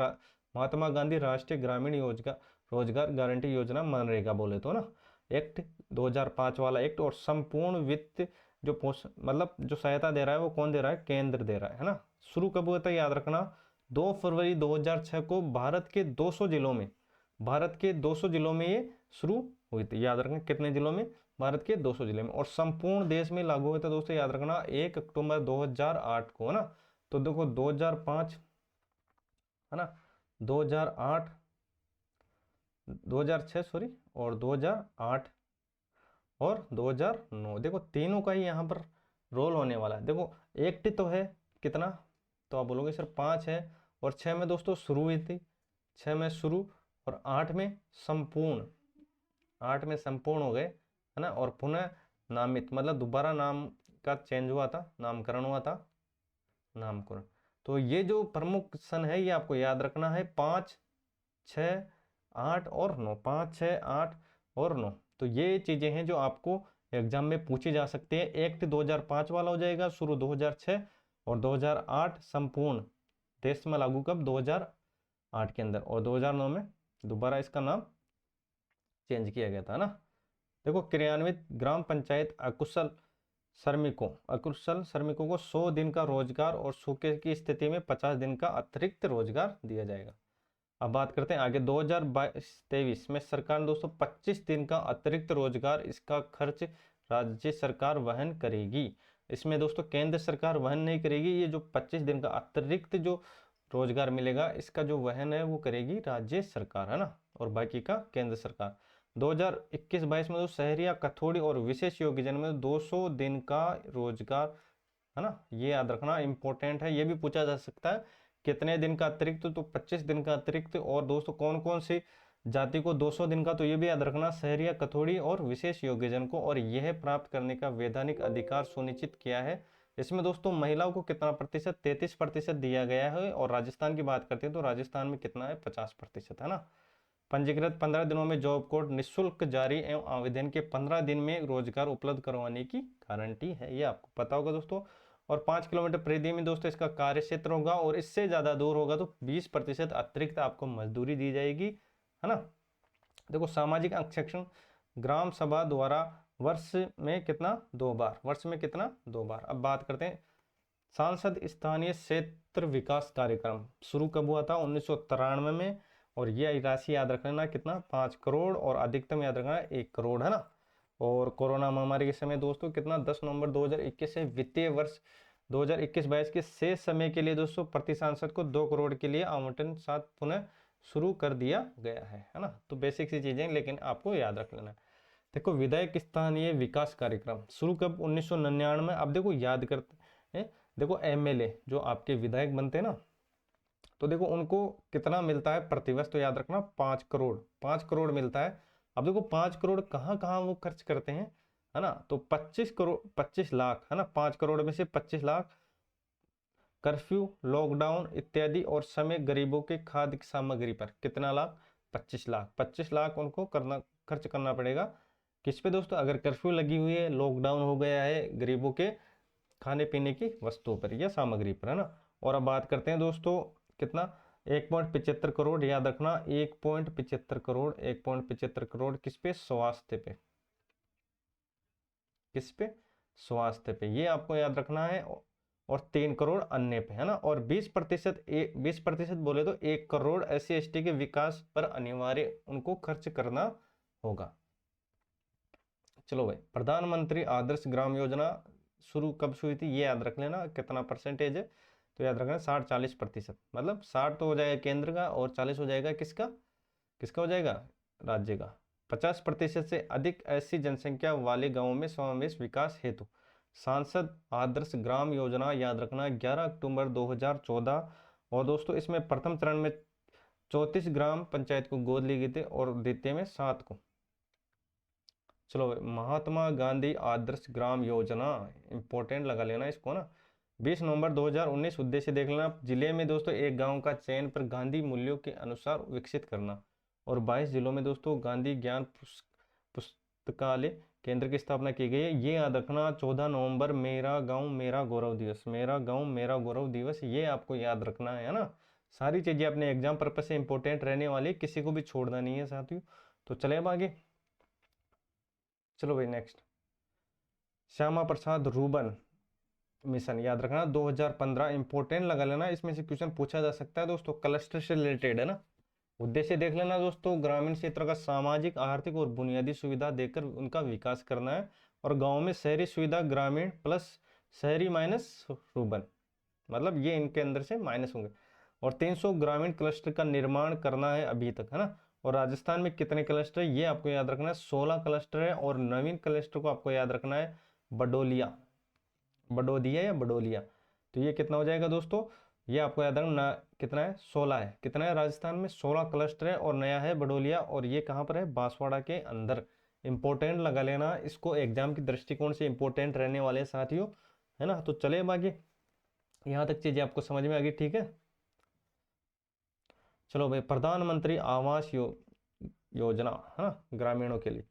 महात्मा गांधी राष्ट्रीय ग्रामीण रोजगार गारंटी योजना, मनरेगा बोले तो ना, एक्ट 2005 वाला एक्ट। और संपूर्ण वित्त जो मतलब जो सहायता दे रहा है वो कौन दे रहा है, केंद्र दे रहा है ना। शुरू कब हुआ था, याद रखना 2 फरवरी 2006 को भारत के 200 जिलों में, भारत के 200 जिलों में ये शुरू हुई थी। याद रखना कितने जिलों में, भारत के 200 जिले में। और संपूर्ण देश में लागू हुआ था दोस्तों, याद रखना 1 अक्टूबर 2008 को, है ना। तो देखो 2005, है ना, 2008, 2006 सॉरी, और 2008 और 2009, देखो तीनों का ही यहाँ पर रोल होने वाला है। देखो एक्ट तो है कितना, तो आप बोलोगे सर 5 है, और 6 में दोस्तों शुरू हुई थी, 6 में शुरू, और 8 में संपूर्ण, 8 में संपूर्ण हो गए, है ना। और पुनः नामित मतलब दोबारा नाम का चेंज हुआ था, नामकरण हुआ था, नामकरण। तो ये जो प्रमुख सन है ये आपको याद रखना है, 5, 6 8 और 9, 5 6 8 और 9। तो ये चीज़ें हैं जो आपको एग्जाम में पूछी जा सकती है। एक्ट 2005 वाला हो जाएगा शुरू 2006, और 2008 संपूर्ण देश में लागू कब, 2008 के अंदर, और 2009 में दोबारा इसका नाम चेंज किया गया था ना। देखो, क्रियान्वित ग्राम पंचायत अकुशल श्रमिकों को 100 दिन का रोजगार और सूखे की स्थिति में 50 दिन का अतिरिक्त रोजगार दिया जाएगा। अब बात करते हैं आगे, 2022-23 में सरकार ने दोस्तों 25 दिन का अतिरिक्त रोजगार, इसका खर्च राज्य सरकार वहन करेगी। इसमें दोस्तों केंद्र सरकार वहन नहीं करेगी, ये जो 25 दिन का अतिरिक्त जो रोजगार मिलेगा इसका जो वहन है वो करेगी राज्य सरकार, है ना, और बाकी का केंद्र सरकार। 2021-22 में तो शहरी या कथोड़ी और विशेष योग्यजन में 200 दिन का रोजगार, है ना, ये याद रखना इंपॉर्टेंट है, ये भी पूछा जा सकता है कितने दिन का अतिरिक्त, तो 25 दिन का अतिरिक्त। और दोस्तों कौन कौन सी जाति को 200 दिन का, तो ये भी याद रखना शहरी या कथोड़ी और विशेष योग्यजन को, और यह प्राप्त करने का वैधानिक अधिकार सुनिश्चित किया है। इसमें दोस्तों महिलाओं को कितना प्रतिशत, 33% दिया गया है, और राजस्थान की बात करते हैं तो राजस्थान में कितना है, 50%, है ना। पंजीकृत 15 दिनों में जॉब कोड निःशुल्क जारी एवं आवेदन के 15 दिन में रोजगार उपलब्ध करवाने की गारंटी है, ये आपको पता होगा दोस्तों। और 5 किलोमीटर परिधि में दोस्तों इसका कार्य क्षेत्र होगा, और इससे ज्यादा दूर होगा तो 20% अतिरिक्त आपको मजदूरी दी जाएगी, है ना। देखो, सामाजिक अंशक्षण ग्राम सभा द्वारा वर्ष में कितना, 2 बार, वर्ष में कितना, 2 बार। अब बात करते हैं सांसद स्थानीय क्षेत्र विकास कार्यक्रम शुरू कब हुआ था, 1993 में, और यह राशि याद रखना कितना, 5 करोड़, और अधिकतम याद रखना 1 करोड़, है ना। और कोरोना महामारी के समय दोस्तों कितना, 10 नवंबर 2021 से वित्तीय वर्ष 2021-22 के शेष समय के लिए दोस्तों प्रति सांसद को 2 करोड़ के लिए आवंटन साथ पुनः शुरू कर दिया गया है ना। तो बेसिक सी चीजें लेकिन आपको याद रख लेना है। देखो, विधायक स्थानीय विकास कार्यक्रम शुरू कब, 1999 में। अब देखो याद करते हैं, देखो एमएलए जो आपके विधायक बनते हैं ना, तो देखो उनको कितना मिलता है प्रतिवर्ष, तो याद रखना 5 करोड़, 5 करोड़ मिलता है। अब देखो 5 करोड़ कहाँ कहाँ वो खर्च करते हैं, है ना, तो 25 करोड़, 25 लाख, है ना, 5 करोड़ में से 25 लाख कर्फ्यू, लॉकडाउन इत्यादि और समय गरीबों के खाद्य सामग्री पर, कितना लाख, 25 लाख, 25 लाख उनको खर्च करना पड़ेगा। किस पे दोस्तों, अगर कर्फ्यू लगी हुई है, लॉकडाउन हो गया है, गरीबों के खाने पीने की वस्तुओं पर या सामग्री पर, है ना। और अब बात करते हैं दोस्तों कितना, 1.75 करोड़, याद रखना 1.75 करोड़, 1.75 करोड़ किस पे, स्वास्थ्य पे, किस पे, स्वास्थ्य पे, ये आपको याद रखना है। और 3 करोड़ अन्य पे, है ना। और 20% बोले तो 1 करोड़ SC/ST के विकास पर अनिवार्य उनको खर्च करना होगा। चलो भाई, प्रधानमंत्री आदर्श ग्राम योजना शुरू कब हुई थी, ये याद रख लेना कितना परसेंटेज है, तो याद रखना 60-40%, मतलब 60 तो हो जाएगा केंद्र का और 40 हो जाएगा किसका, किसका हो जाएगा, राज्य का। 50% से अधिक ऐसी जनसंख्या वाले गांवों में समावेश विकास हेतु सांसद आदर्श ग्राम योजना, याद रखना 11 अक्टूबर 2014। और दोस्तों इसमें प्रथम चरण में 34 ग्राम पंचायत को गोद ली गई थी, और द्वितीय में 7 को। चलो, महात्मा गांधी आदर्श ग्राम योजना, इंपॉर्टेंट लगा लेना इसको ना। 20 नवंबर 2019, उद्देश्य देख लेना, जिले में दोस्तों एक गांव का चयन पर गांधी मूल्यों के अनुसार विकसित करना, और 22 जिलों में दोस्तों गांधी ज्ञान पुस्तकालय केंद्र की स्थापना की गई है। ये याद रखना 14 नवंबर मेरा गांव मेरा गौरव दिवस, मेरा गांव मेरा गौरव दिवस, ये आपको याद रखना है ना। सारी चीजें अपने एग्जाम पर्पज से इंपॉर्टेंट रहने वाली, किसी को भी छोड़ना नहीं है साथियों। तो चले अब आगे, चलो भाई next, Shyama Prasad Ruben mission, याद रखना 2015, इंपॉर्टेंट लगा लेना, इसमें से क्वेश्चन पूछा जा सकता है दोस्तों, क्लस्टर से रिलेटेड, है ना। उद्देश्य देख लेना दोस्तों, ग्रामीण क्षेत्र का सामाजिक आर्थिक और बुनियादी सुविधा देकर उनका विकास करना है, और गांव में शहरी सुविधा, ग्रामीण प्लस शहरी माइनस रूबन, मतलब ये इनके अंदर से माइनस होंगे। और 300 ग्रामीण क्लस्टर का निर्माण करना है अभी तक, है ना। और राजस्थान में कितने क्लस्टर है, ये आपको याद रखना है, 16 क्लस्टर है। और नवीन क्लस्टर को आपको याद रखना है बडोलिया, बडोदिया या बडोलिया, तो ये कितना हो जाएगा दोस्तों, ये आपको याद रखना कितना है, 16 है, कितना है, राजस्थान में 16 क्लस्टर है, और नया है बडोलिया, और ये कहाँ पर है, बांसवाड़ा के अंदर। इंपॉर्टेंट लगा लेना इसको, एग्जाम की दृष्टिकोण से इंपॉर्टेंट रहने वाले साथियों, है ना। तो चले अब आगे, यहाँ तक चीजें आपको समझ में आ गई, ठीक है। चलो भाई, प्रधानमंत्री आवास योजना, है ना, ग्रामीणों के लिए।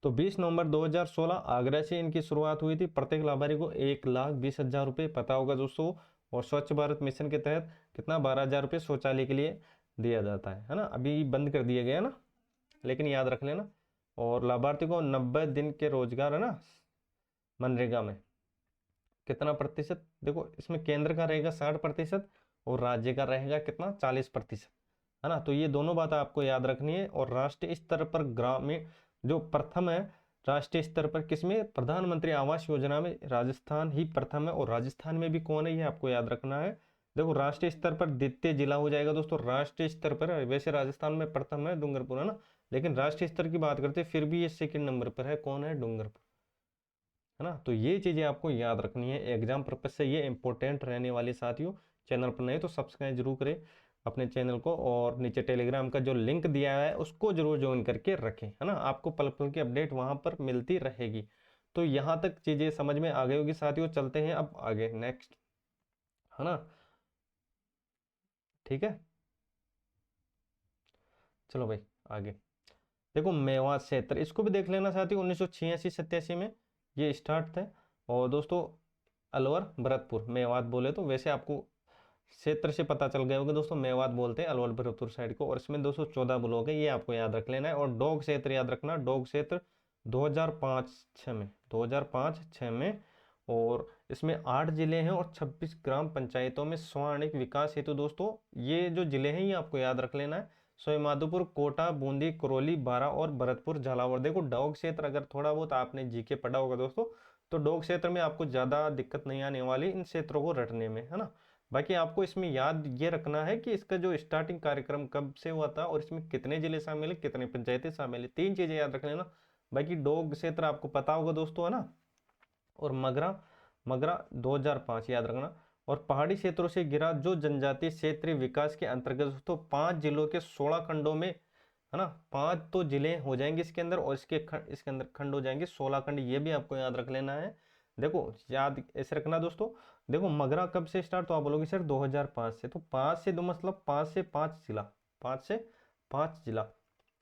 तो 20 नवंबर 2016 आगरा से इनकी शुरुआत हुई थी। प्रत्येक लाभार्थी को 1,20,000 रुपये, पता होगा दोस्तों। और स्वच्छ भारत मिशन के तहत कितना, 12,000 रुपये शौचालय के लिए दिया जाता है ना। अभी बंद कर दिया गया ना, लेकिन याद रख लेना। और लाभार्थी को 90 दिन के रोजगार, है ना, मनरेगा में कितना प्रतिशत, देखो इसमें केंद्र का रहेगा 60% और राज्य का रहेगा कितना, 40%, है ना। तो ये दोनों बात आपको याद रखनी है। और राष्ट्रीय स्तर पर ग्रामीण जो प्रथम है, राष्ट्रीय स्तर पर किसमें, प्रधानमंत्री आवास योजना में राजस्थान ही प्रथम है। और राजस्थान में भी कौन है, ये आपको याद रखना है। देखो राष्ट्रीय स्तर पर द्वितीय जिला हो जाएगा दोस्तों, राष्ट्रीय स्तर पर वैसे राजस्थान में प्रथम है डूंगरपुर, है ना, लेकिन राष्ट्रीय स्तर की बात करते फिर भी ये सेकंड नंबर पर है, कौन है, डूंगरपुर, है ना। तो ये चीजें आपको याद रखनी है, एग्जाम पर्पज से ये इंपॉर्टेंट रहने वाली। साथियों चैनल पर नहीं तो सब्सक्राइब जरूर करें अपने चैनल को, और नीचे टेलीग्राम का जो लिंक दिया है उसको जरूर ज्वाइन करके रखें, है ना। आपको पल पल की अपडेट वहां पर मिलती रहेगी। तो यहाँ तक चीजें समझ में आ गई होगी साथियों। चलते हैं अब आगे नेक्स्ट, है ना, ठीक है। चलो भाई आगे देखो, मेवात क्षेत्र, इसको भी देख लेना साथियों। 1986-87 में ये स्टार्ट थे। और दोस्तों अलवर भरतपुर मेवात बोले तो, वैसे आपको क्षेत्र से पता चल गया होगा दोस्तों, मेवात बोलते हैं अलवर भरतपुर साइड को। और इसमें 214 ब्लॉक है, ये आपको याद रख लेना है। और डोग क्षेत्र याद रखना, डोग क्षेत्र 2005-6 में, 2005-6 में। और इसमें 8 जिले हैं और 26 ग्राम पंचायतों में स्वर्णिक विकास हेतु दोस्तों, ये जो जिले हैं ये आपको याद रख लेना है। सवाईमाधोपुर, कोटा, बूंदी, करौली, बारां और भरतपुर, झालावाड़। देखो डोग क्षेत्र अगर थोड़ा बहुत आपने जीके पढ़ा होगा दोस्तों, तो डोग क्षेत्र में आपको ज्यादा दिक्कत नहीं आने वाली इन क्षेत्रों को रटने में, है ना। बाकी आपको इसमें याद ये रखना है कि इसका जो स्टार्टिंग कार्यक्रम कब से हुआ था और इसमें कितने जिले शामिल है, कितने पंचायतें शामिल है, 3 चीजें याद रख लेना। बाकी डोग क्षेत्र आपको पता होगा दोस्तों, है ना। और मगरा, मगरा 2005 याद रखना। और पहाड़ी क्षेत्रों से घिरा जो जनजातीय क्षेत्रीय विकास के अंतर्गत तो 5 जिलों के 16 खंडों में, है ना, 5 तो जिले हो जाएंगे इसके अंदर, और इसके अंदर खंड हो जाएंगे 16 खंड, ये भी आपको याद रख लेना है। देखो याद ऐसे रखना दोस्तों। देखो मगरा कब से स्टार्ट, तो आप बोलोगे सर 2005 से, तो 5 से, दो मतलब 5 से 5 जिला, 5 से 5 जिला।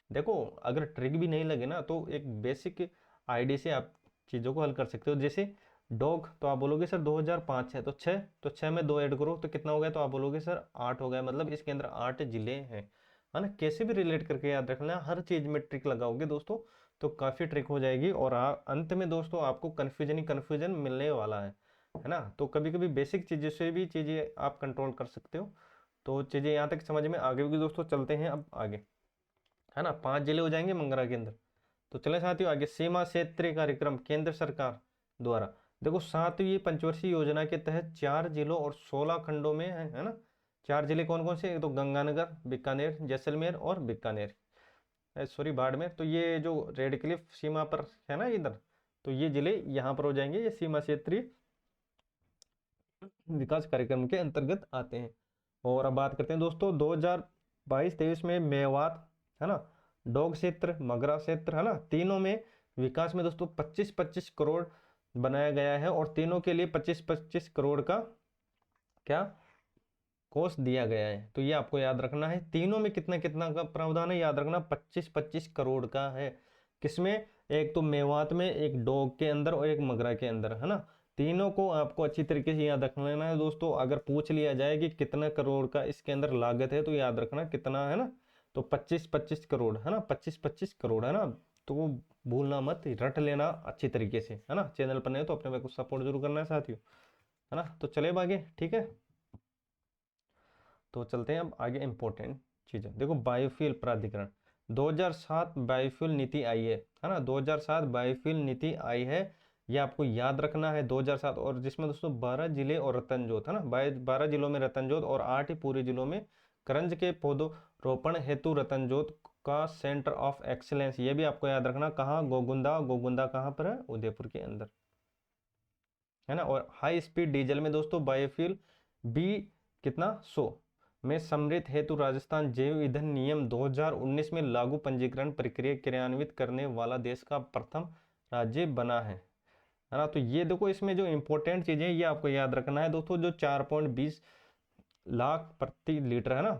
देखो अगर ट्रिक भी नहीं लगे ना, तो एक बेसिक आईडी से आप चीज़ों को हल कर सकते हो। जैसे डॉग, तो आप बोलोगे सर 2005 है, तो 6, तो 6 में 2 ऐड करो तो कितना हो गया, तो आप बोलोगे सर 8 हो गया, मतलब इसके अंदर 8 जिले हैं, है ना। कैसे भी रिलेट करके याद रखना, हर चीज़ में ट्रिक लगाओगे दोस्तों तो काफ़ी ट्रिक हो जाएगी। और अंत में दोस्तों आपको कन्फ्यूजन ही कन्फ्यूजन मिलने वाला है ना। तो कभी कभी बेसिक चीज़ों से भी चीज़ें आप कंट्रोल कर सकते हो। तो चीज़ें यहाँ तक समझ में आ गई होगी दोस्तों। चलते हैं अब आगे, है ना, 5 जिले हो जाएंगे मंगरा के अंदर। तो चले साथियों आगे, सीमा क्षेत्रीय कार्यक्रम केंद्र सरकार द्वारा। देखो 7वीं पंचवर्षीय योजना के तहत 4 जिलों और 16 खंडों में है ना। 4 जिले कौन कौन से, एक तो गंगानगर, बीकानेर, जैसलमेर और बीकानेर, सॉरी बाड़मेर। तो ये जो रेड क्लिफ सीमा पर है ना इधर, तो ये जिले यहाँ पर हो जाएंगे, ये सीमा क्षेत्रीय विकास कार्यक्रम के अंतर्गत आते हैं। और अब बात करते हैं दोस्तों 2022-23 में मेवात, है ना, डोग क्षेत्र, मगरा क्षेत्र, है ना, तीनों में विकास में दोस्तों 25-25 करोड़ बनाया गया है। और तीनों के लिए 25-25 करोड़ का क्या कोष दिया गया है। तो ये आपको याद रखना है, तीनों में कितना कितना का प्रावधान है, याद रखना 25-25 करोड़ का है। किसमें, एक तो मेवात में, एक डोग के अंदर और एक मगरा के अंदर, है ना। तीनों को आपको अच्छी तरीके से याद रख लेना है दोस्तों। अगर पूछ लिया जाए कि कितना करोड़ का इसके अंदर लागत है, तो याद रखना कितना है ना, तो 25-25 करोड़, है ना, 25-25 करोड़, है ना। तो भूलना मत, रट लेना अच्छी तरीके से, है ना। चैनल पर नहीं तो अपने को सपोर्ट जरूर करना है साथियों, है ना। तो चले आगे, ठीक है। तो चलते हैं अब आगे, इंपॉर्टेंट चीजें देखो। बायोफ्यूल प्राधिकरण 2007 बायोफ्यूल नीति आई है ना, 2007 बायोफ्यूल नीति आई है, ये आपको याद रखना है 2007। और जिसमें दोस्तों 12 जिले और रतनजोत, है ना, 12 जिलों में रतनजोत और 8 ही पूरे जिलों में करंज के पौधरोपण हेतु रतनजोत का सेंटर ऑफ एक्सीलेंस, ये भी आपको याद रखना। कहाँ, गोगुंदा, गोगुंदा कहाँ पर है, उदयपुर के अंदर, है ना। और हाई स्पीड डीजल में दोस्तों बायोफ्यूल बी कितना 100 में समृद्ध हेतु राजस्थान जैव ईंधन नियम 2019 में लागू पंजीकरण प्रक्रिया क्रियान्वित करने वाला देश का प्रथम राज्य बना है ना। तो ये देखो इसमें जो इंपॉर्टेंट चीजें ये आपको याद रखना है दोस्तों। जो 4.20 लाख प्रति लीटर, है ना,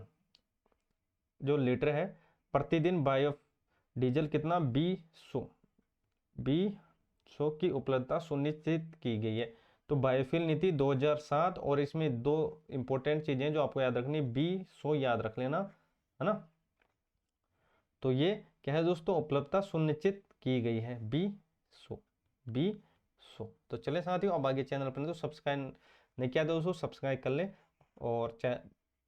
जो लीटर है प्रतिदिन डीजल कितना 20 की उपलब्धता सुनिश्चित की गई है। तो बायोफ्यूल नीति 2007, और इसमें दो इंपॉर्टेंट चीजें जो आपको याद रखनी, 20 याद रख लेना, है ना। तो ये क्या है दोस्तों, उपलब्धता सुनिश्चित की गई है 20 तो चले साथियों, अब आगे चैनल पर तो सब्सक्राइब नहीं किया दोस्तों, सब्सक्राइब कर ले, और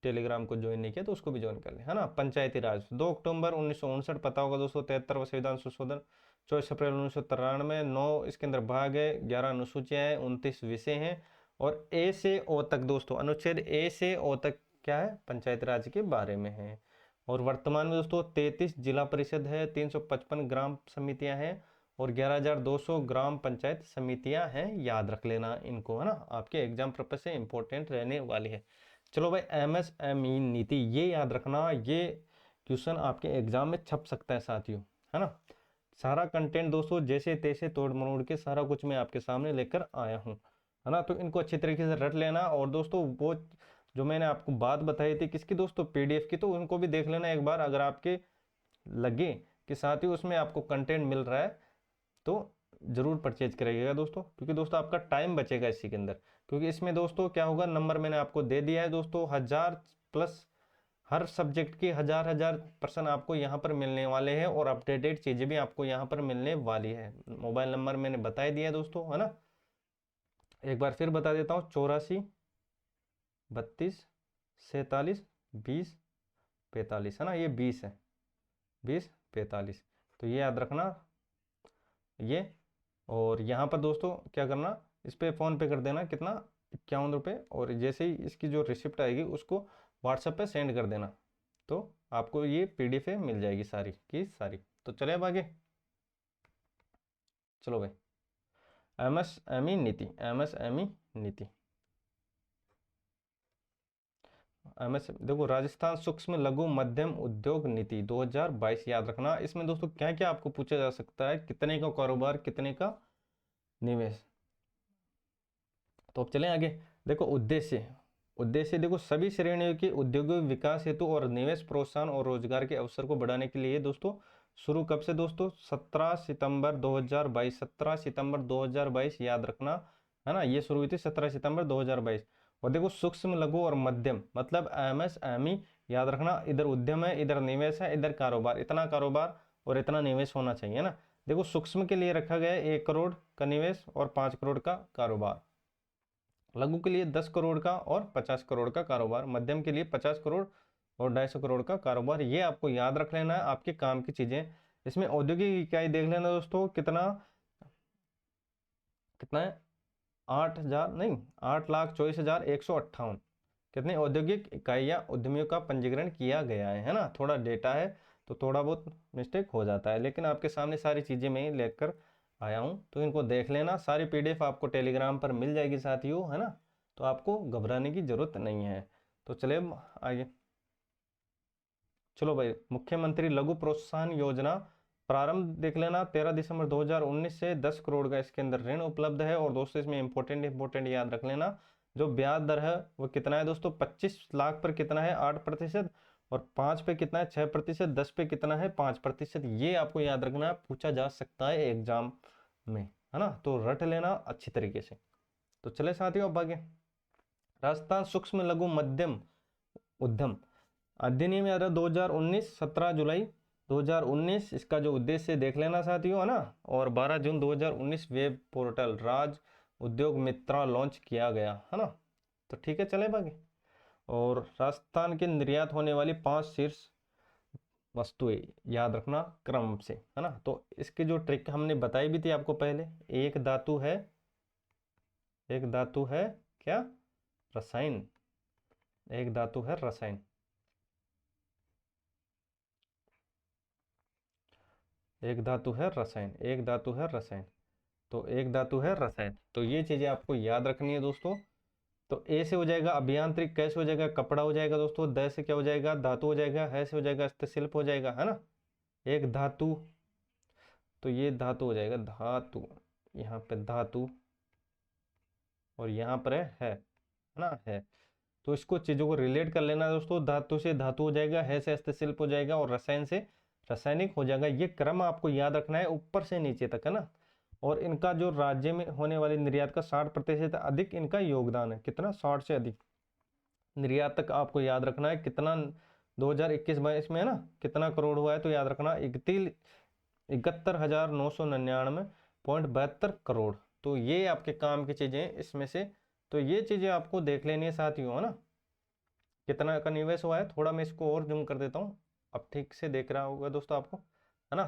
टेलीग्राम को ज्वाइन नहीं किया तो उसको भी ज्वाइन कर ले, है ना। पंचायती राज 2 अक्टूबर 1959 पता होगा दोस्तों, 73वां संविधान संशोधन, 24 अप्रैल 1993, 9 इसके अंदर भाग है, 11 अनुसूचियां हैं, 29 विषय हैं, और ए से ओ तक दोस्तों, अनुच्छेद ए से ओ तक क्या है, पंचायत राज के बारे में है। और वर्तमान में दोस्तों 33 जिला परिषद है, 355 ग्राम समितियां हैं, और 11,200 ग्राम पंचायत समितियां हैं, याद रख लेना इनको, है ना, आपके एग्जाम पर्पज से इंपॉर्टेंट रहने वाली है। चलो भाई, एमएसएमई नीति ये याद रखना, ये क्वेश्चन आपके एग्जाम में छप सकता है साथियों, है ना। सारा कंटेंट दोस्तों जैसे तैसे तोड़ मरोड़ के सारा कुछ मैं आपके सामने लेकर आया हूँ, है ना। तो इनको अच्छी तरीके से रट लेना, और दोस्तों वो जो मैंने आपको बात बताई थी किसकी दोस्तों, पीडीएफ की, तो उनको भी देख लेना एक बार, अगर आपके लगे कि साथियों उसमें आपको कंटेंट मिल रहा है तो जरूर परचेज करिएगा दोस्तों, क्योंकि दोस्तों आपका टाइम बचेगा इसी के अंदर। क्योंकि इसमें दोस्तों क्या होगा, नंबर मैंने आपको दे दिया है दोस्तों, 1000+ हर सब्जेक्ट की 1000% आपको यहाँ पर मिलने वाले हैं, और अपडेटेड चीजें भी आपको यहाँ पर मिलने वाली है। मोबाइल नंबर मैंने बता ही दिया दोस्तों, है ना। एक बार फिर बता देता हूँ, 84 32 47 20 45, है ना, ये 20 है, 20 45, तो ये याद रखना ये। और यहाँ पर दोस्तों क्या करना, इस पर फ़ोन पे कर देना कितना, 51 रुपये, और जैसे ही इसकी जो रिसिप्ट आएगी उसको व्हाट्सएप पे सेंड कर देना, तो आपको ये पीडीएफ मिल जाएगी सारी की सारी। तो चले अब आगे, चलो भाई, एमएसएमई नीति, एमएसएमई नीति, देखो, राजस्थान सूक्ष्म लघु मध्यम उद्योग नीति 2022 याद रखना। इसमें दोस्तों क्या क्या आपको पूछा जा सकता है, कितने का कारोबार, कितने का निवेश। तो अब चलें आगे, देखो उद्देश्य देखो, सभी श्रेणियों के उद्योगों विकास हेतु और निवेश प्रोत्साहन और रोजगार के अवसर को बढ़ाने के लिए दोस्तों, शुरू कब से दोस्तों, 17 सितंबर 2022, 17 सितंबर 2022 याद रखना, है ना, ये शुरू हुई थी 17 सितंबर 2022। और देखो सूक्ष्म लघु और मध्यम मतलब एमएसएमई याद रखना, इधर उद्यम है, इधर निवेश है, इधर कारोबार, इतना कारोबार और इतना निवेश होना चाहिए ना। देखो सूक्ष्म के लिए रखा गया है 1 करोड़ का निवेश और 5 करोड़ का कारोबार, लघु के लिए 10 करोड़ का और 50 करोड़ का कारोबार, मध्यम के लिए 50 करोड़ और 250 करोड़ का कारोबार। ये आपको याद रख लेना है, आपके काम की चीजें। इसमें औद्योगिक इकाई देख लेना दोस्तों, कितना कितना है, 8,000 नहीं, 8,24,158 कितने औद्योगिक इकाइयां उद्यमियों का पंजीकरण किया गया है ना। थोड़ा डेटा है तो थोड़ा बहुत मिस्टेक हो जाता है, लेकिन आपके सामने सारी चीजें मैं लेकर आया हूं, तो इनको देख लेना। सारी पीडीएफ आपको टेलीग्राम पर मिल जाएगी साथियों, है ना, तो आपको घबराने की जरूरत नहीं है। तो चले आगे, चलो भाई, मुख्यमंत्री लघु प्रोत्साहन योजना प्रारंभ देख लेना, 13 दिसंबर 2019 से 10 करोड़ का इसके अंदर ऋण उपलब्ध है। और दोस्तों इसमें इंपॉर्टेंट याद रख लेना, जो ब्याज दर है वो कितना है दोस्तों, 25 लाख पर कितना है 8%, और 5 पे कितना है 6%, 10 पे कितना है 5%। ये आपको याद रखना, पूछा जा सकता है एग्जाम में, है ना, तो रट लेना अच्छी तरीके से। तो चले साथियों अब आगे, राजस्थान सूक्ष्म लघु मध्यम उद्यम अधिनियम याद है 2019, 17 जुलाई 2019, इसका जो उद्देश्य देख लेना साथियों, है ना। और 12 जून 2019 वेब पोर्टल राज उद्योग मित्रा लॉन्च किया गया, है ना। तो ठीक है, चले बाकी। और राजस्थान के निर्यात होने वाली 5 शीर्ष वस्तुएं याद रखना क्रम से, है ना। तो इसकी जो ट्रिक हमने बताई भी थी आपको पहले, एक धातु है क्या, रसायन, एक धातु है रसायन, एक धातु है रसायन, एक धातु है रसायन, तो एक धातु है रसायन। तो ये चीजें आपको याद रखनी है दोस्तों। तो ए से हो जाएगा अभियांत्रिक, कैसे हो जाएगा कपड़ा हो जाएगा दोस्तों, द से क्या हो जाएगा धातु हो जाएगा, है से हो जाएगा हस्तशिल्प हो जाएगा, है ना, एक धातु, तो ये धातु हो जाएगा धातु, यहाँ पे धातु, और यहाँ पर है ना, है। तो इसको चीजों को रिलेट कर लेना दोस्तों, धातु से धातु हो जाएगा, है से हस्तशिल्प हो जाएगा, और रसायन से रासायनिक हो जाएगा। ये क्रम आपको याद रखना है ऊपर से नीचे तक, है ना। और इनका जो राज्य में होने वाले निर्यात का 60% अधिक इनका योगदान है। कितना? 60 से अधिक। निर्यात तक आपको याद रखना है कितना 2021-22 में, है ना, कितना करोड़ हुआ है, तो याद रखना 71,999.72 करोड़। तो ये आपके काम की चीजें हैं इसमें से। तो ये चीजें आपको देख लेनी है साथियों, है ना। कितना का निवेश हुआ है, थोड़ा मैं इसको और जूम कर देता हूँ, अब ठीक से देख रहा होगा दोस्तों आपको, है ना।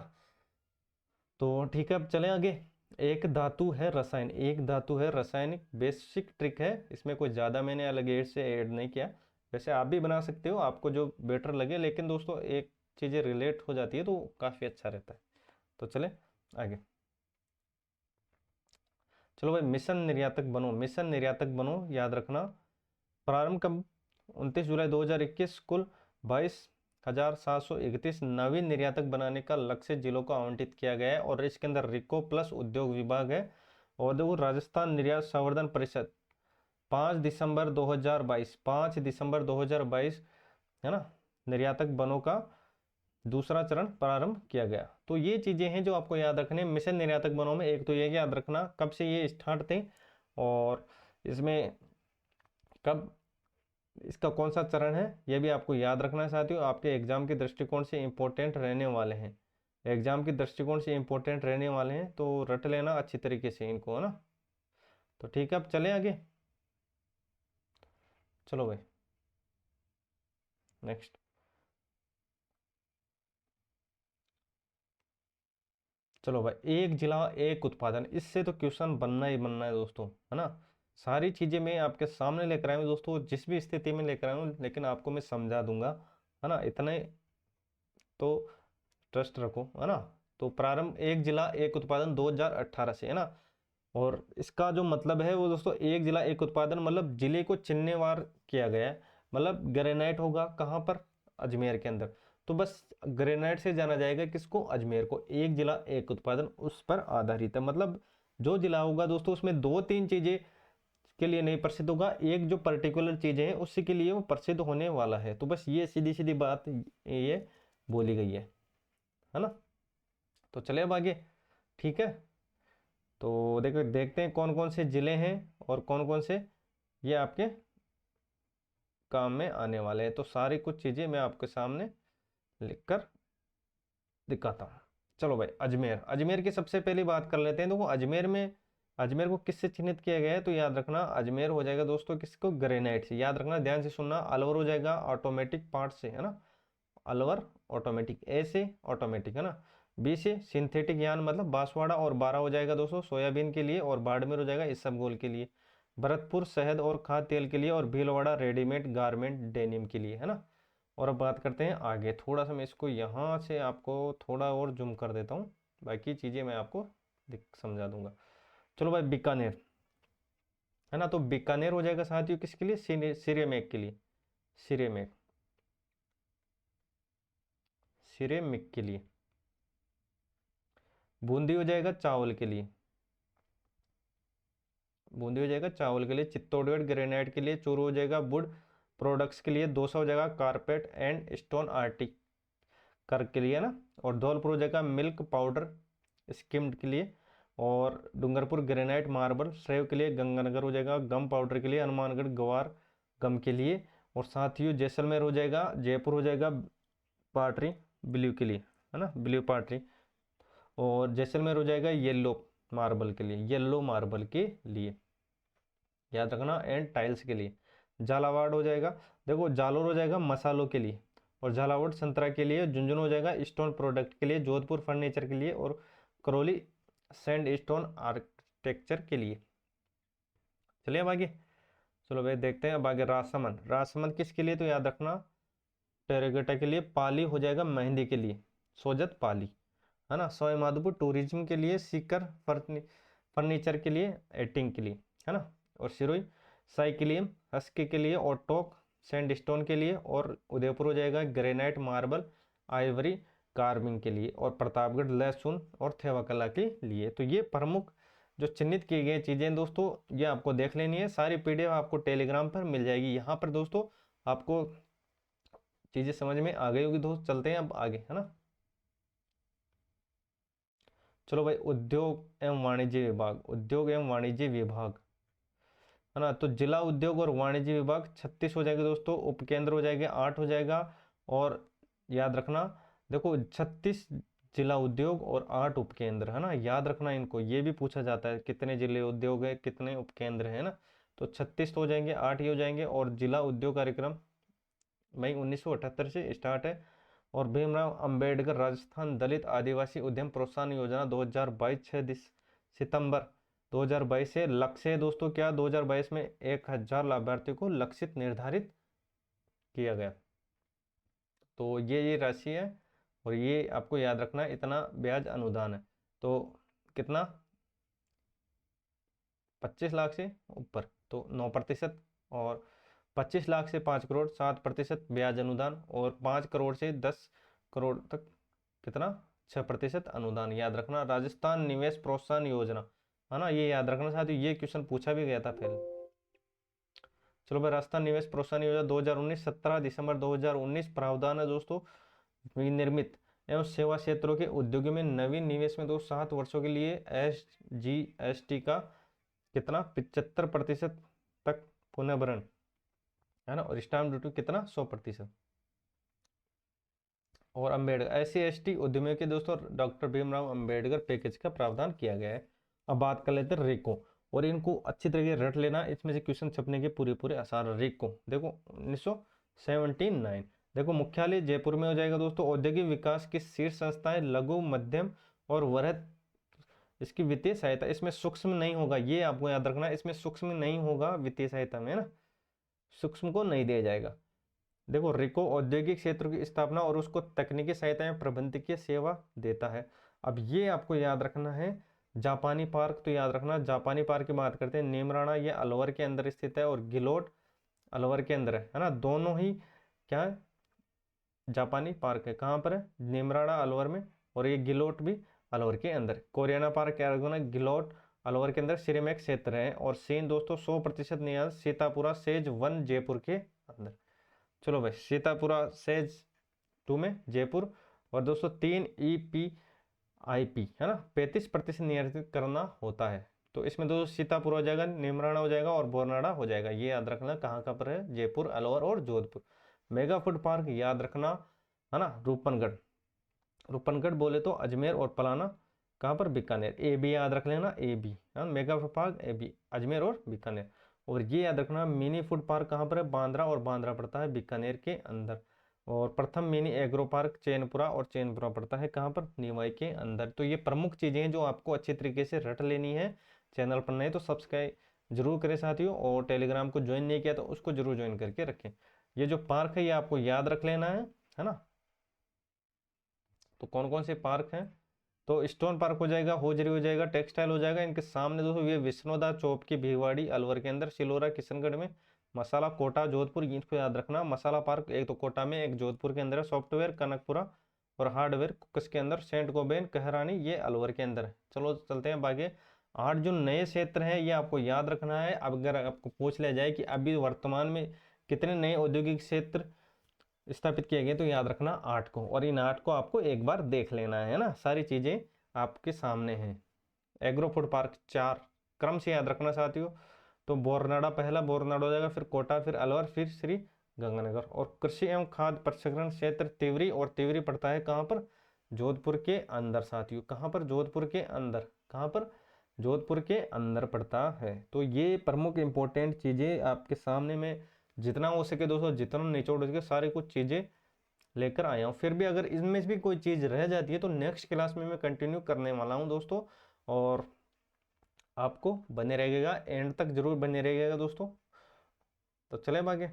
तो ठीक है, अब चलें आगे। एक धातु है रसायन, एक धातु है रासायनिक, बेसिक ट्रिक है इसमें, कोई ज़्यादा मैंने अलग एड से ऐड नहीं किया। वैसे आप भी बना सकते हो, आपको जो बेटर लगे, लेकिन दोस्तों एक चीज़ें रिलेट हो जाती है तो काफ़ी अच्छा रहता है। तो चले आगे। चलो भाई, मिशन निर्यातक बनो, मिशन निर्यातक बनो, याद रखना। प्रारंभ कब? 29 जुलाई 2021। कुल 22,731 नवीन निर्यातक बनाने का लक्ष्य जिलों को आवंटित किया गया है, और इसके अंदर रिको प्लस उद्योग विभाग है। और देखो, राजस्थान निर्यात संवर्धन परिषद 5 दिसंबर 2022, 5 दिसंबर 2022, है ना, निर्यातक बनों का दूसरा चरण प्रारंभ किया गया। तो ये चीजें हैं जो आपको याद रखने। मिशन निर्यातक बनों में एक तो ये याद रखना कब से ये स्टार्ट थे, और इसमें कब, इसका कौन सा चरण है, ये भी आपको याद रखना है साथियों। आपके एग्जाम के दृष्टिकोण से इंपॉर्टेंट रहने वाले हैं, एग्जाम के दृष्टिकोण से इंपॉर्टेंट रहने वाले हैं, तो रट लेना अच्छी तरीके से इनको, है ना। तो ठीक है, अब चलें आगे। चलो भाई, नेक्स्ट। चलो भाई, एक जिला एक उत्पादन, इससे तो क्वेश्चन बनना ही बनना है दोस्तों, है ना। सारी चीजें मैं आपके सामने लेकर आया हूँ दोस्तों, जिस भी स्थिति में लेकर आया हूँ, लेकिन आपको मैं समझा दूंगा, है ना, इतने तो ट्रस्ट रखो, है ना। तो प्रारंभ एक जिला एक उत्पादन 2018 से, है ना। और इसका जो मतलब है वो दोस्तों, एक जिला एक उत्पादन मतलब जिले को चिन्हवार किया गया है। मतलब ग्रेनाइट होगा कहाँ पर? अजमेर के अंदर। तो बस ग्रेनाइट से जाना जाएगा किसको? अजमेर को। एक जिला एक उत्पादन उस पर आधारित है, मतलब जो जिला होगा दोस्तों उसमें दो तीन चीजें के लिए नहीं प्रसिद्ध होगा, एक जो पर्टिकुलर चीजें हैं उसी के लिए वो प्रसिद्ध होने वाला है। तो बस ये सीधी सीधी बात ये बोली गई है ना। तो चले अब आगे, ठीक है। तो देखो, देखते हैं कौन कौन से जिले हैं और कौन कौन से ये आपके काम में आने वाले हैं। तो सारी कुछ चीजें मैं आपके सामने लिखकर दिखाता हूँ। चलो भाई, अजमेर, अजमेर की सबसे पहली बात कर लेते हैं। देखो, अजमेर में, अजमेर को किससे चिन्हित किया गया है, तो याद रखना अजमेर हो जाएगा दोस्तों किसको? ग्रेनाइट से। याद रखना, ध्यान से सुनना। अलवर हो जाएगा ऑटोमेटिक पार्ट से, है ना, अलवर ऑटोमेटिक। ए से ऑटोमेटिक, है ना। बी से सिंथेटिक यान मतलब बांसवाड़ा, और 12 हो जाएगा दोस्तों सोयाबीन के लिए, और बाड़मेर हो जाएगा इसबगोल के लिए। भरतपुर शहद और खाद्य तेल के लिए, और भीलवाड़ा रेडीमेड गारमेंट डेनिम के लिए, है ना। और अब बात करते हैं आगे। थोड़ा सा मैं इसको यहाँ से आपको थोड़ा और जूम कर देता हूँ, बाकी चीज़ें मैं आपको समझा दूंगा। चलो भाई, बीकानेर, है ना। तो बीकानेर हो जाएगा साथियों किसके लिए? सिरेमिक के लिए, सिरेमिक, सिरेमिक के लिए। बूंदी हो जाएगा चावल के लिए, बूंदी हो जाएगा चावल के लिए। चित्तौड़गढ़ ग्रेनाइट के लिए। चूरू हो जाएगा वुड प्रोडक्ट्स के लिए। दौसा हो जाएगा कारपेट एंड स्टोन आर्टिक कर के लिए, ना। और धौलपुर हो जाएगा मिल्क पाउडर स्किम्ड के लिए। और डूंगरपुर ग्रेनाइट मार्बल श्रेव के लिए। गंगानगर हो जाएगा गम पाउडर के लिए। हनुमानगढ़ गवार गम के लिए। और साथ ही जैसलमेर हो जाएगा, जयपुर हो जाएगा पाटरी ब्लू के लिए, है ना, ब्लू पाटरी। और जैसलमेर हो जाएगा येलो मार्बल के लिए, येलो मार्बल के लिए, याद रखना। एंड टाइल्स के लिए। झालावाड़ हो जाएगा, देखो जालोर हो जाएगा मसालों के लिए, और झालावाड़ संतरा के लिए। झुंझुनू हो जाएगा स्टोन प्रोडक्ट के लिए। जोधपुर फर्नीचर के लिए। और करौली सैंड स्टोन आर्किटेक्चर के लिए। चलिए अब आगे। चलो भाई, देखते हैं अब आगे। राजसमंद, राजसमंद किसके लिए, तो याद रखना टेराकोटा के लिए। पाली हो जाएगा मेहंदी के लिए, सोजत पाली, है ना। सवाई माधोपुर टूरिज्म के लिए। सीकर फर्नीचर के लिए, एटिंग के लिए, है ना। और सिरोही साइकिलियम हस्की के लिए। और टोक सैंडस्टोन के लिए। और उदयपुर हो जाएगा ग्रेनाइट मार्बल आइवरी कार्विंग के लिए। और प्रतापगढ़ लहसुन और थेवा कला के लिए। तो ये प्रमुख जो चिन्हित की गई चीज़ें दोस्तों, ये आपको देख लेनी है। सारी पीडीएफ आपको टेलीग्राम पर मिल जाएगी। यहाँ पर दोस्तों आपको चीज़ें समझ में आ गई होगी दोस्त। चलते हैं अब आगे, है ना। चलो भाई, उद्योग एवं वाणिज्य विभाग, उद्योग एवं वाणिज्य विभाग, है ना। तो जिला उद्योग और वाणिज्य विभाग 36 हो जाएगा दोस्तों, उपकेंद्र हो जाएंगे 8 हो जाएगा। और याद रखना, देखो 36 जिला उद्योग और 8 उपकेंद्र, है ना, याद रखना इनको, ये भी पूछा जाता है कितने जिले उद्योग है कितने उपकेंद्र है ना। तो 36 तो हो जाएंगे, 8 ही हो जाएंगे। और जिला उद्योग कार्यक्रम मई 1978 से स्टार्ट है। और भीमराव अंबेडकर राजस्थान दलित आदिवासी उद्यम प्रोत्साहन योजना 2022 सितंबर 2022 से लक्ष्य है दोस्तों क्या, 2022 में 1000 लाभार्थियों को लक्षित निर्धारित किया गया। तो ये राशि है, और ये आपको याद रखना है, इतना ब्याज अनुदान है। तो कितना, 25 लाख से ऊपर तो 9%, और 25 लाख से 5 करोड़ 7% ब्याज अनुदान, और 5 करोड़ से 10 करोड़ तक कितना, 6% अनुदान। याद रखना, राजस्थान निवेश प्रोत्साहन योजना, है ना, ये याद रखना साथियों, ये क्वेश्चन पूछा भी गया था पहले। चलो भाई, राजस्थान निवेश प्रोत्साहन योजना 2019 17 दिसंबर 2019 प्रावधान है दोस्तों, विनिर्मित एवं सेवा क्षेत्रों के उद्योगों में नवीन निवेश में 7 वर्षों के लिए SGST का कितना, 75% तक पुनर्भरण, है ना। और स्टाम्प ड्यूटी कितना, 100%। और अम्बेडकर SC ST उद्यमियों के दोस्तों डॉक्टर भीमराव अम्बेडकर पैकेज का प्रावधान किया गया है। अब बात कर लेते हैं रेको, और इनको अच्छी तरीके से रट लेना, इसमें से क्वेश्चन छपने के पूरे पूरे आसार। रेको देखो 1979, देखो मुख्यालय जयपुर में हो जाएगा दोस्तों। औद्योगिक विकास की शीर्ष संस्थाएं लघु मध्यम और वृहद, इसकी वित्तीय सहायता, इसमें सूक्ष्म नहीं होगा, ये आपको याद रखना, इसमें सूक्ष्म नहीं होगा वित्तीय सहायता में, है ना, सूक्ष्म को नहीं दिया जाएगा। देखो रिको औद्योगिक क्षेत्र की स्थापना और उसको तकनीकी सहायता एवं प्रबंधकीय सेवा देता है। अब ये आपको याद रखना है। जापानी पार्क, तो याद रखना जापानी पार्क की बात करते हैं, नेमराना ये अलवर के अंदर स्थित है, और गिलोट अलवर के अंदर है ना, दोनों ही क्या है, जापानी पार्क है। कहाँ पर है, नेमराना अलवर में, और ये गिलोट भी अलवर के अंदर। कोरियाना पार्क क्या रखना, गिलोट अलवर के अंदर सिरेमेक क्षेत्र है। और सीन दोस्तों 100% नियाज सीतापुरा सेज 1 जयपुर के अंदर। चलो भाई, सीतापुरा सेज 2 में जयपुर। और दोस्तों 3 EPIP है ना, 35% निर्धारित करना होता है। तो इसमें दोस्तों सीतापुर हो जाएगा, निमराना हो जाएगा, और बोरनाड़ा हो जाएगा। ये याद रखना कहाँ कहाँ पर है, जयपुर अलवर और जोधपुर। मेगा फूड पार्क याद रखना, है ना, रूपनगढ़, रूपनगढ़ बोले तो अजमेर और पलाना, कहाँ पर, बीकानेर। AB याद रख लेना, AB, हाँ, mega food park AB Ajmer और बीकानेर। और ये याद रखना, मिनी फूड पार्क कहाँ पर है, बांद्रा, और बांद्रा पड़ता है बीकानेर के अंदर। और प्रथम मिनी एग्रो पार्क चैनपुरा, और चैनपुरा पड़ता है कहाँ पर, निवाई के अंदर। तो ये प्रमुख चीजें हैं जो आपको अच्छी तरीके से रट लेनी है। चैनल पर नए तो सब्सक्राइब जरूर करें साथियों, और टेलीग्राम को ज्वाइन नहीं किया तो उसको जरूर ज्वाइन करके रखें। ये जो पार्क है ये आपको याद रख लेना है ना। तो कौन कौन से पार्क हैं, तो स्टोन पार्क हो जाएगा, होजरी हो जाएगा, टेक्सटाइल हो जाएगा। इनके सामने दोस्तों ये विष्णुदा चौक की भिवाड़ी अलवर के अंदर, सिलोरा किशनगढ़ में, मसाला कोटा जोधपुर, इनको याद रखना। मसाला पार्क एक तो कोटा में, एक जोधपुर के अंदर है। सॉफ्टवेयर कनकपुरा, और हार्डवेयर किसके अंदर, सेंट गोबेन कहरानी, ये अलवर के अंदर है। चलो चलते हैं बाकी। 8 जो नए क्षेत्र हैं ये आपको याद रखना है। अब अगर आपको पूछ लिया जाए कि अभी वर्तमान में कितने नए औद्योगिक क्षेत्र स्थापित किए गए, तो याद रखना 8 को। और इन 8 को आपको एक बार देख लेना है ना, सारी चीजें आपके सामने हैं। एग्रो फूड पार्क 4, क्रम से याद रखना साथियों। तो बोरनाड़ा पहला, बोरनाड़ा हो जाएगा, फिर कोटा, फिर अलवर, फिर श्री गंगानगर। और कृषि एवं खाद्य प्रसंस्करण क्षेत्र तिवरी, और तिवरी पड़ता है कहाँ पर, जोधपुर के अंदर साथियों। कहाँ पर, जोधपुर के अंदर, कहाँ पर, जोधपुर के अंदर पड़ता है। तो ये प्रमुख इंपॉर्टेंट चीजें आपके सामने में जितना हो सके दोस्तों, जितना निचोड़ सके सारी कुछ चीजें लेकर आया हूँ। फिर भी अगर इनमें भी कोई चीज रह जाती है तो नेक्स्ट क्लास में मैं कंटिन्यू करने वाला हूँ दोस्तों। और आपको बने रहेगा, एंड तक जरूर बने रहेगा दोस्तों। तो चले आगे।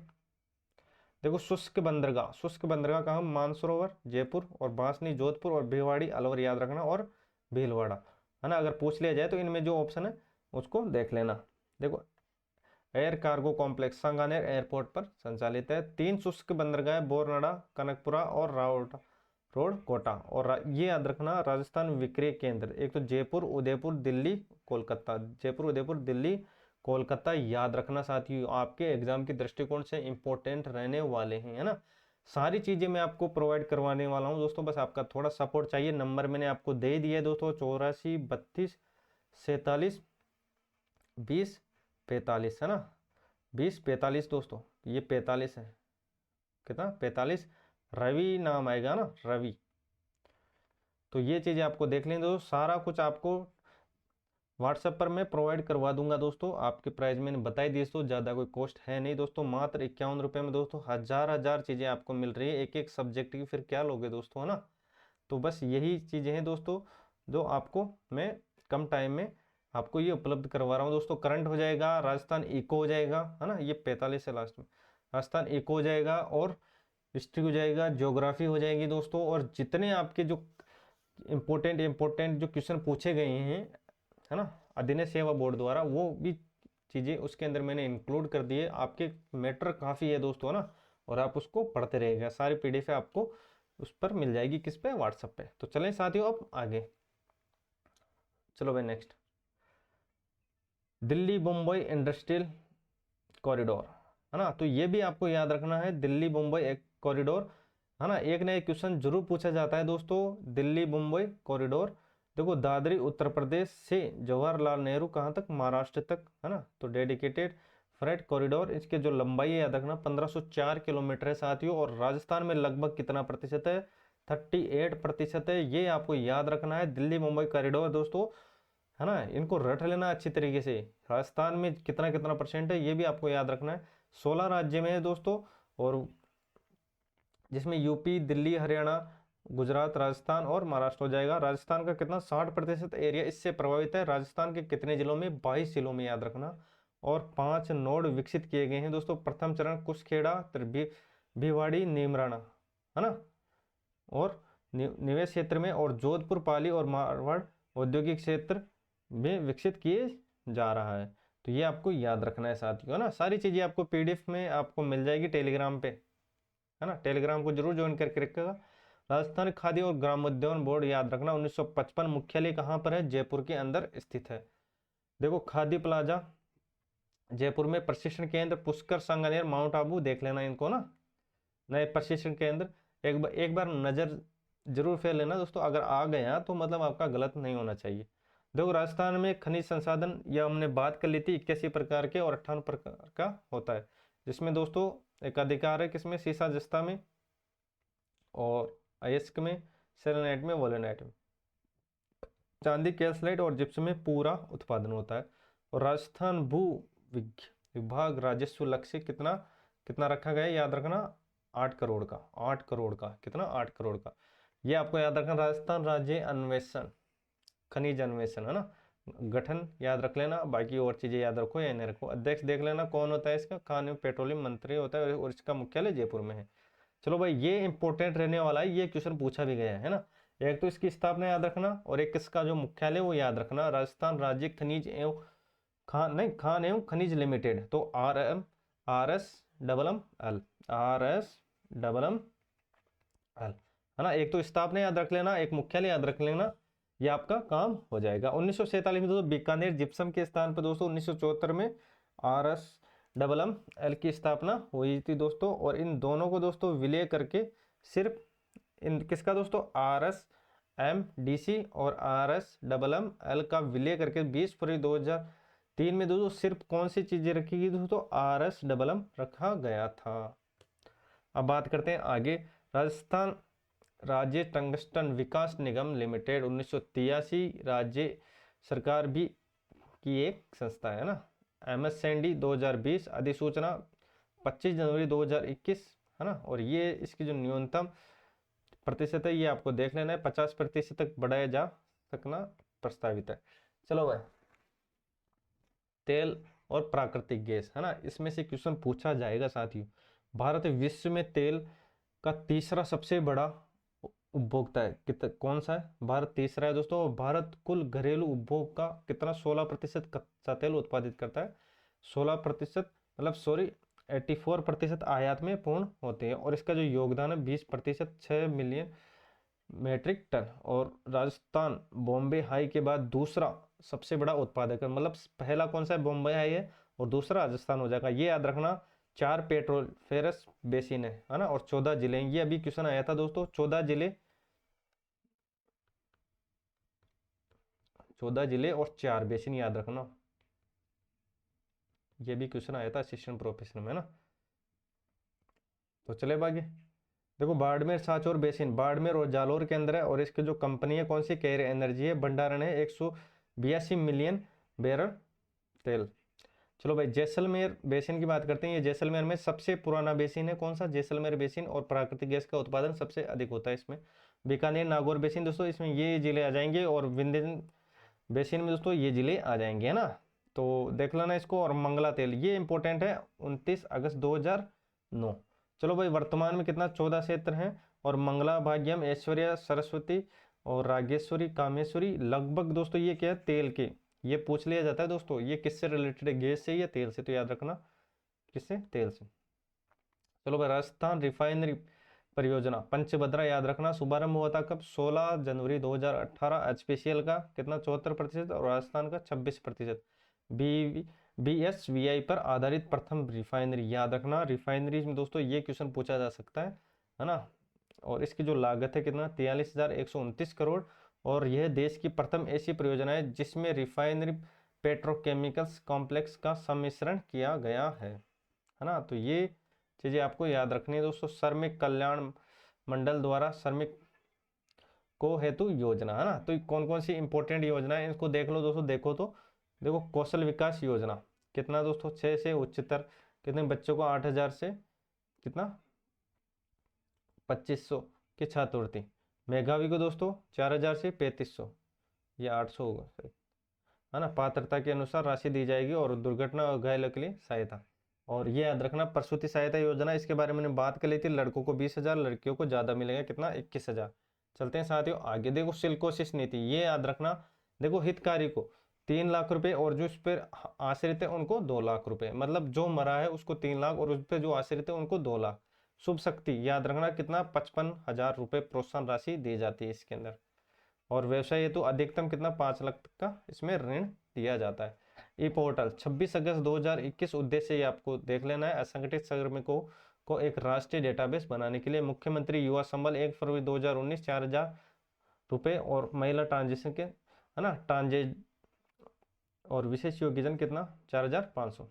देखो शुष्क बंदरगाह कहाँ, मानसरोवर जयपुर, और बांसनी जोधपुर, और भिवाड़ी अलवर याद रखना, और भीलवाड़ा, है ना। अगर पूछ लिया जाए तो इनमें जो ऑप्शन है उसको देख लेना। देखो air cargo complex Sanganer airport पर संचालित है। 3 शुष्क बंदरगाह, बोरनाड़ा, कनकपुरा, और रावटा रोड कोटा। और ये याद रखना, राजस्थान विक्रय केंद्र एक तो जयपुर, उदयपुर, दिल्ली, कोलकाता। जयपुर, उदयपुर, दिल्ली, कोलकाता याद रखना साथियों, आपके एग्जाम के दृष्टिकोण से इंपॉर्टेंट रहने वाले हैं, है ना। सारी चीज़ें मैं आपको प्रोवाइड करवाने वाला हूँ दोस्तों, बस आपका थोड़ा सपोर्ट चाहिए। नंबर मैंने आपको दे ही दिया है दोस्तों, 84 32 47 20 45 है ना, 20 45 दोस्तों, ये 45 है, कितना 45, रवि नाम आएगा ना, रवि। तो ये चीज़ें आपको देख लें दोस्तों, सारा कुछ आपको व्हाट्सएप पर मैं प्रोवाइड करवा दूंगा दोस्तों। आपके प्राइस मैंने बताई दी दोस्तों, ज़्यादा कोई कॉस्ट है नहीं दोस्तों, मात्र 51 रुपये में दोस्तों हजार हजार चीज़ें आपको मिल रही है एक एक सब्जेक्ट की, फिर क्या लोगे दोस्तों, है ना। तो बस यही चीज़ें हैं दोस्तों जो आपको मैं कम टाइम में आपको ये उपलब्ध करवा रहा हूँ दोस्तों। करंट हो जाएगा, राजस्थान इको हो जाएगा, है ना, ये 45 है लास्ट में, राजस्थान इको हो जाएगा, और हिस्ट्री हो जाएगा, ज्योग्राफी हो जाएगी दोस्तों, और जितने आपके जो इम्पोर्टेंट जो क्वेश्चन पूछे गए हैं, है ना, अधीनस्थ सेवा बोर्ड द्वारा, वो भी चीज़ें उसके अंदर मैंने इंक्लूड कर दिए। आपके मैटर काफ़ी है दोस्तों, है ना, और आप उसको पढ़ते रहेगा, सारी पीडीएफ आपको उस पर मिल जाएगी, किस पे, व्हाट्सएप पे। तो चलें साथियों अब आगे, चलो भाई next, Delhi Mumbai industrial corridor, है ना। तो ये भी आपको याद रखना है, दिल्ली मुंबई एक कॉरिडोर, है ना। एक ना एक क्वेश्चन जरूर पूछा जाता है दोस्तों, दिल्ली मुंबई कॉरिडोर। देखो, दादरी उत्तर प्रदेश से जवाहरलाल नेहरू कहाँ तक, महाराष्ट्र तक, है ना। तो डेडिकेटेड फ्रेट कॉरिडोर, इसके जो लंबाई है याद रखना 1504 किलोमीटर है साथियों, और राजस्थान में लगभग कितना प्रतिशत है, 38% है। ये आपको याद रखना है, दिल्ली मुंबई कॉरिडोर दोस्तों, है ना, इनको रट लेना अच्छी तरीके से। राजस्थान में कितना कितना परसेंट है ये भी आपको याद रखना है। 16 राज्य में है दोस्तों, और जिसमें यूपी, दिल्ली, हरियाणा, गुजरात, राजस्थान और महाराष्ट्र हो जाएगा। राजस्थान का कितना, 60% एरिया इससे प्रभावित है। राजस्थान के कितने जिलों में, 22 जिलों में याद रखना, और 5 नोड विकसित किए गए हैं दोस्तों। प्रथम चरण कुशखेड़ा, भिवाड़ी, नीमराना, है ना, और निवेश क्षेत्र में, और जोधपुर, पाली और मारवाड़ औद्योगिक क्षेत्र में विकसित किए जा रहा है। तो ये आपको याद रखना है साथियों, है ना। सारी चीज़ें आपको पीडीएफ में आपको मिल जाएगी टेलीग्राम पे, है ना, टेलीग्राम को जरूर ज्वाइन करके रखिएगा। राजस्थान खाद्य और ग्रामोद्यान बोर्ड याद रखना, 1955 मुख्यालय कहाँ पर है, जयपुर के अंदर स्थित है। देखो, खादी प्लाजा जयपुर में, प्रशिक्षण केंद्र पुष्कर, सांगानेर, माउंट आबू, देख लेना इनको ना, नए प्रशिक्षण केंद्र। एक बार नज़र जरूर फेर लेना दोस्तों, अगर आ गया तो मतलब आपका गलत नहीं होना चाहिए। देखो, राजस्थान में खनिज संसाधन, यह हमने बात कर ली थी, 81 प्रकार के और 58 प्रकार का होता है, जिसमें दोस्तों एक अधिकार है किसमें, सीसा जस्ता में, और अयस्क में, सेलेनाइट में, वोलेनाइट में, चांदी, कैल्साइट और जिप्सम में पूरा उत्पादन होता है। और राजस्थान भू विभाग राजस्व लक्ष्य कितना कितना रखा गया है, याद रखना 8 करोड़ का, 8 करोड़ का, कितना, 8 करोड़ का। ये आपको याद रखना। राजस्थान राज्य अन्वेषण, खनिज अन्वेषण, है ना, गठन याद रख लेना, बाकी और चीजें याद रखो या नहीं रखो। अध्यक्ष देख लेना कौन होता है इसका, खान एवं पेट्रोलियम मंत्री होता है, और इसका मुख्यालय जयपुर में है। चलो भाई, ये इंपॉर्टेंट रहने वाला है, ये क्वेश्चन पूछा भी गया है ना। एक तो इसकी स्थापना याद रखना, और एक इसका जो मुख्यालय वो याद रखना, राजस्थान राज्य खनिज एवं खान एवं खनिज लिमिटेड, तो RSMML, है ना। एक तो स्थापना याद रख लेना, एक मुख्यालय याद रख लेना, ये आपका काम हो जाएगा। 1947 में दोस्तों बीकानेर जिप्सम के स्थान पर दोस्तों 1974 में RSMML की स्थापना हुई थी दोस्तों। और इन दोनों को दोस्तों विलय करके सिर्फ इन किसका दोस्तों, RSMDC और RSMML का विलय करके 20 फरवरी 2003 में दोस्तों सिर्फ कौन सी चीजें रखी गई दोस्तों, RSMML रखा गया था। अब बात करते हैं आगे, राजस्थान राज्य टंगस्टन विकास निगम लिमिटेड 1983 राज्य सरकार भी की एक संस्था है ना। MSND 2020 अधिसूचना 25 जनवरी 2021, है ना। और ये इसकी जो न्यूनतम प्रतिशत है ये आपको देख लेना है, 50% तक बढ़ाया जा सकना प्रस्तावित है। चलो भाई, तेल और प्राकृतिक गैस, है ना, इसमें से क्वेश्चन पूछा जाएगा साथियों। भारत विश्व में तेल का तीसरा सबसे बड़ा उपभोक्ता है, कितना, कौन सा है, भारत तीसरा है दोस्तों। भारत कुल घरेलू उपभोग का कितना, 16% कच्चा तेल उत्पादित करता है, 16%, मतलब सॉरी 84% आयात में पूर्ण होते हैं, और इसका जो योगदान है 20%, 6 मिलियन मेट्रिक टन। और राजस्थान बॉम्बे हाई के बाद दूसरा सबसे बड़ा उत्पादक है, मतलब पहला कौन सा है, बॉम्बे हाई है, और दूसरा राजस्थान हो जाएगा, ये याद रखना। 4 पेट्रोफेरस बेसिन है ना, और 14 जिले। ये अभी क्वेश्चन आया था दोस्तों, 14 जिले, 14 जिले और 4 बेसिन, याद रखना। ये भी क्वेश्चन आया था असिस्टेंट प्रोफेसर में, है ना। तो चले आगे। देखो बाड़मेर, सांचौर बेसिन, बाड़मेर और जालोर के अंदर है, और इसकी जो कंपनी है कौन सी, केयर एनर्जी है। भंडारण है 182 मिलियन बैरल तेल। चलो भाई जैसलमेर बेसिन की बात करते हैं। ये जैसलमेर में सबसे पुराना बेसिन है, कौन सा, जैसलमेर बेसिन, और प्राकृतिक गैस का उत्पादन सबसे अधिक होता है इसमें। बीकानेर, नागौर बेसिन दोस्तों, इसमें ये जिले आ जाएंगे, और विंध्य बेसिन में दोस्तों ये जिले आ जाएंगे, है ना। तो देख लेना इसको। और मंगला तेल ये इंपॉर्टेंट है, 29 अगस्त 2009। चलो भाई वर्तमान में कितना, 14 क्षेत्र हैं, और मंगला, भाग्यम, ऐश्वर्या, सरस्वती और रागेश्वरी, कामेश्वरी, लगभग दोस्तों ये क्या है, तेल के। ये पूछ लिया जाता है दोस्तों, ये किससे रिलेटेड है, गैस से या तेल से, तो याद रखना किससे, तेल से। चलो भाई राजस्थान रिफाइनरी परियोजना पंचभद्रा, याद रखना शुभारंभ हुआ था कब, 16 जनवरी 2018। एचपीसीएल का कितना, 74%, और राजस्थान का 26%। BSVI पर आधारित प्रथम रिफाइनरी, याद रखना। रिफाइनरीज में दोस्तों ये क्वेश्चन पूछा जा सकता है ना। और इसकी जो लागत है कितना, 43,129 करोड़, और यह देश की प्रथम ऐसी परियोजना है जिसमें रिफाइनरी पेट्रोकेमिकल्स कॉम्प्लेक्स का सम्मिश्रण किया गया है ना। तो ये चीजें आपको याद रखनी है दोस्तों। श्रमिक कल्याण मंडल द्वारा श्रमिक को हेतु योजना, है ना। तो कौन कौन सी इंपॉर्टेंट योजना है इसको देख लो दोस्तों। देखो कौशल विकास योजना कितना दोस्तों, 6 से उच्चतर कितने बच्चों को 8,000 से कितना 2,500 की छात्रवृत्ति। मेधावी को दोस्तों 4,000 से 3,500 या 800 होगा, है ना। पात्रता के अनुसार राशि दी जाएगी, और दुर्घटना और घायलों के लिए सहायता। और ये याद रखना प्रसूति सहायता योजना, इसके बारे में बात कर ली थी, लड़कों को 20,000, लड़कियों को ज्यादा मिलेगा, कितना 21,000। चलते हैं साथियों आगे। देखो सिल्कोसिस नीति, ये याद रखना। देखो हितकारी को 3 लाख रुपए, और जो इस पर आश्रित है उनको 2 लाख रुपए, मतलब जो मरा है उसको 3 लाख, और उस पर जो आश्रित है उनको 2 लाख। शुभ शक्ति याद रखना कितना, 55,000 रुपए प्रोत्साहन राशि दी जाती है इसके अंदर। और व्यवसाय हेतु अधिकतम कितना, 5 लाख तक का इसमें ऋण दिया जाता है। ई पोर्टल 26 अगस्त 2021, उद्देश्य ये आपको देख लेना है। असंगठित श्रमिकों को एक राष्ट्रीय डेटाबेस बनाने के लिए मुख्यमंत्री युवा संबल 1 फरवरी 2019 4,000 रुपए, और महिला ट्रांजेक्शन के, है ना, और विशेष योग्यजन कितना 4,500।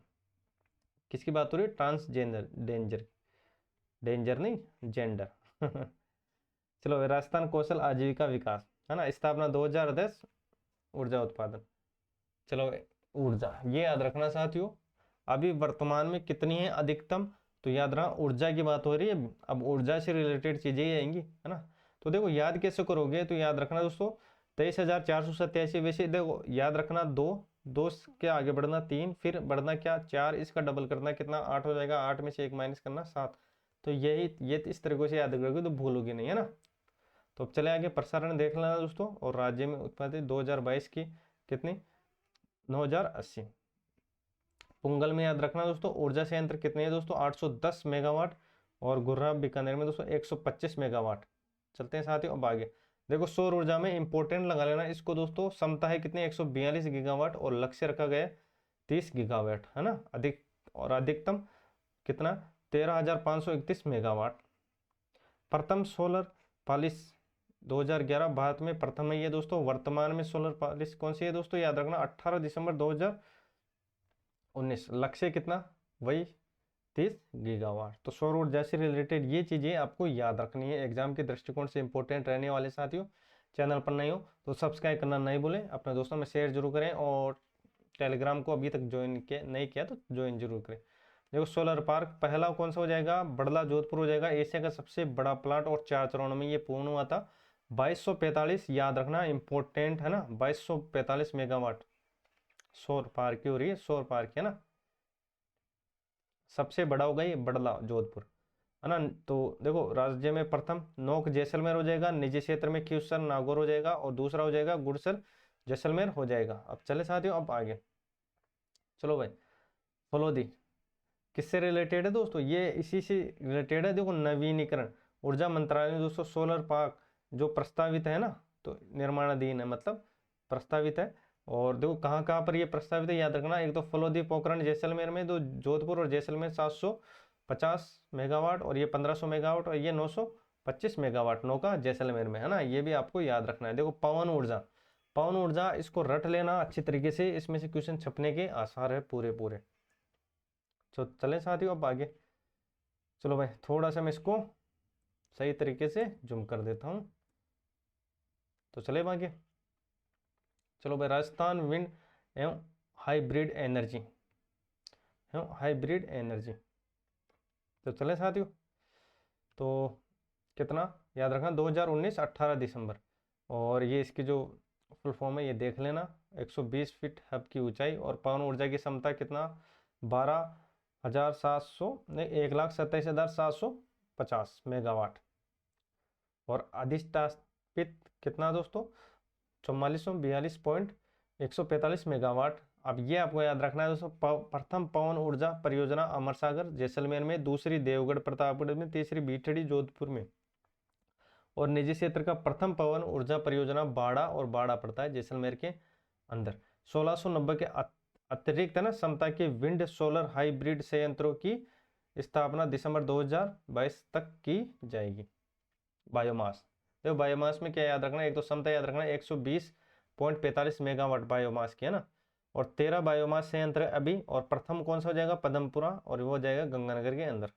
किसकी बात हो रही है, ट्रांसजेंडर, डेंजर नहीं जेंडर। चलो राजस्थान कौशल आजीविका विकास, है ना, स्थापना 2010। ऊर्जा उत्पादन, चलो ऊर्जा ये याद रखना साथियों। अभी वर्तमान में कितनी है अधिकतम, तो याद रखना ऊर्जा की बात हो रही है। अब ऊर्जा से रिलेटेड चीजें ही आएंगी, है ना। तो देखो याद कैसे करोगे, तो याद रखना दोस्तों 23,487। वैसे देखो याद रखना, दो के आगे बढ़ना 3, फिर बढ़ना क्या 4, इसका डबल करना कितना 8 हो जाएगा, 8 में से 1 माइनस करना 7। तो ये इस तरीके से याद करोगे तो भूलोगे नहीं, है ना। तो अब चले आगे, प्रसारण देख लेना दोस्तों। और राज्य में उत्पादित 2022 की कितनी, 9,080। पुंगल में याद रखना दोस्तों ऊर्जा संयंत्र कितने हैं दोस्तों, 810 मेगावाट, और गुर्रा बीकानेर में दोस्तों 125 मेगावाट। चलते हैं साथियों अब आगे। देखो सौर ऊर्जा में इंपॉर्टेंट लगा लेना इसको दोस्तों, क्षमता है कितनी 142 गीगावाट, और लक्ष्य रखा गया 30 गीगावाट, है ना। अधिकतम कितना 13,531 मेगावाट। प्रथम सोलर पालिश 2011 भारत में प्रथम है ये दोस्तों। वर्तमान में सोलर पालिश कौन सी है दोस्तों, याद रखना 18 दिसंबर 2019। लक्ष्य कितना, वही 30 गीगावाट। तो सौर ऊर्जा से रिलेटेड ये चीजें आपको याद रखनी है, एग्जाम के दृष्टिकोण से इंपॉर्टेंट रहने वाले साथियों। चैनल पर नए हो तो सब्सक्राइब करना नहीं भूलें, अपने दोस्तों में शेयर जरूर करें, और टेलीग्राम को अभी तक ज्वाइन नहीं किया तो ज्वाइन जरूर करें। देखो सोलर पार्क पहला कौन सा हो जाएगा, बड़ला जोधपुर हो जाएगा, एशिया का सबसे बड़ा प्लांट, और 4 चरणों में ये पूर्ण हुआ था। 2245 याद रखना इंपॉर्टेंट, है ना। 2245 मेगावाट सौर पार्क की हो रही है, सौर पार्क, है ना। सबसे बड़ा होगा ये बड़ला जोधपुर, है ना। तो देखो राज्य में प्रथम नोक जैसलमेर हो जाएगा, निजी क्षेत्र में क्यूसर नागौर हो जाएगा, और दूसरा हो जाएगा गुड़सर जैसलमेर हो जाएगा। अब चले साथियों अब आगे। चलो भाई फलोदी किससे रिलेटेड है दोस्तों, ये इसी से रिलेटेड है। देखो नवीनीकरण ऊर्जा मंत्रालय ने दोस्तों सोलर पार्क जो प्रस्तावित है ना, तो निर्माणाधीन है, मतलब प्रस्तावित है, और देखो कहाँ कहाँ पर ये प्रस्तावित है याद रखना, एक तो फलोदी पोखरण जैसलमेर में, तो जोधपुर और जैसलमेर 750 मेगावाट, और ये 1500 मेगावाट, और ये 925 मेगावाट नौका जैसलमेर में, है ना, ये भी आपको याद रखना है। देखो पवन ऊर्जा, पवन ऊर्जा इसको रट लेना अच्छी तरीके से, इसमें से क्वेश्चन छपने के आसार है पूरे पूरे। तो चले साथियों अब आगे, चलो भाई थोड़ा सा मैं इसको सही तरीके से जूम कर देता हूँ, तो चले आगे। चलो भाई राजस्थान विंड एवं हाइब्रिड एनर्जी, हाइब्रिड एनर्जी, तो चले साथियों। तो कितना याद रखना, 2019 18 दिसंबर, और ये इसकी जो फुल फॉर्म है ये देख लेना, 120 फीट हब की ऊंचाई, और पवन ऊर्जा की क्षमता कितना, 12,700 नहीं 1,27,750 मेगावाट, और अधिष्ठापित कितना दोस्तों, 4442.145 मेगावाट। अब ये आपको याद रखना है दोस्तों, प्रथम पवन ऊर्जा परियोजना अमर सागर जैसलमेर में, दूसरी देवगढ़ प्रतापगढ़ में, तीसरी बीठड़ी जोधपुर में, और निजी क्षेत्र का प्रथम पवन ऊर्जा परियोजना बाड़ा, और बाड़ा पड़ता है जैसलमेर के अंदर। 1690 के अतिरिक्त है ना क्षमता के विंड सोलर हाइब्रिड संयंत्रों की स्थापना दिसंबर 2022 तक की जाएगी। बायोमास, देखो बायोमास में क्या याद रखना है, एक तो क्षमता याद रखना है 120.45 मेगावाट बायोमास की, है ना, और 13 बायोमास संयंत्र अभी, और प्रथम कौन सा हो जाएगा, पदमपुरा, और वो जाएगा गंगानगर के अंदर।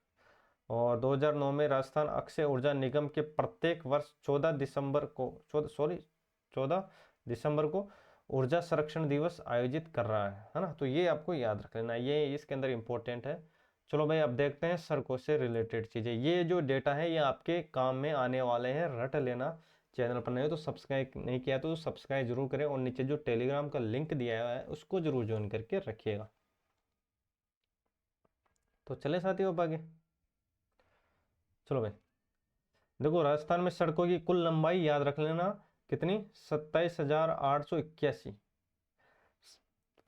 और 2009 में राजस्थान अक्षय ऊर्जा निगम के प्रत्येक वर्ष 14 दिसंबर को 14 दिसंबर को ऊर्जा संरक्षण दिवस आयोजित कर रहा है ना, तो ये आपको याद रख लेना, ये इसके अंदर इंपॉर्टेंट है। चलो भाई अब देखते हैं सड़कों से रिलेटेड चीज़ें, ये जो डेटा है ये आपके काम में आने वाले हैं, रट लेना। चैनल पर नहीं हो तो सब्सक्राइब नहीं किया तो सब्सक्राइब जरूर करें, और नीचे जो टेलीग्राम का लिंक दिया हुआ है उसको जरूर ज्वाइन करके रखिएगा। तो चले साथियों अब आगे, चलो भाई देखो राजस्थान में सड़कों की कुल लंबाई याद रख लेना कितनी, 27,881,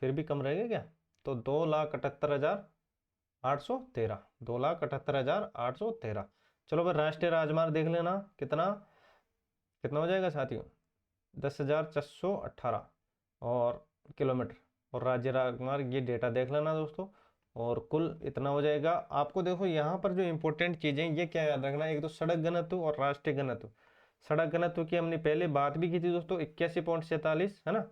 फिर भी कम रहेगा क्या, तो 2,78,813, 2,78,813। चलो भाई राष्ट्रीय राजमार्ग देख लेना कितना कितना हो जाएगा साथियों, 10,418 और किलोमीटर, और राज्य राजमार्ग ये डेटा देख लेना दोस्तों, और कुल इतना हो जाएगा। आपको देखो यहाँ पर जो इंपॉर्टेंट चीजें ये क्या याद रखना, एक तो सड़क घनत्व और राष्ट्रीय घनत्व। सड़क घनत्व की हमने पहले बात भी की थी दोस्तों, 81.47, है ना,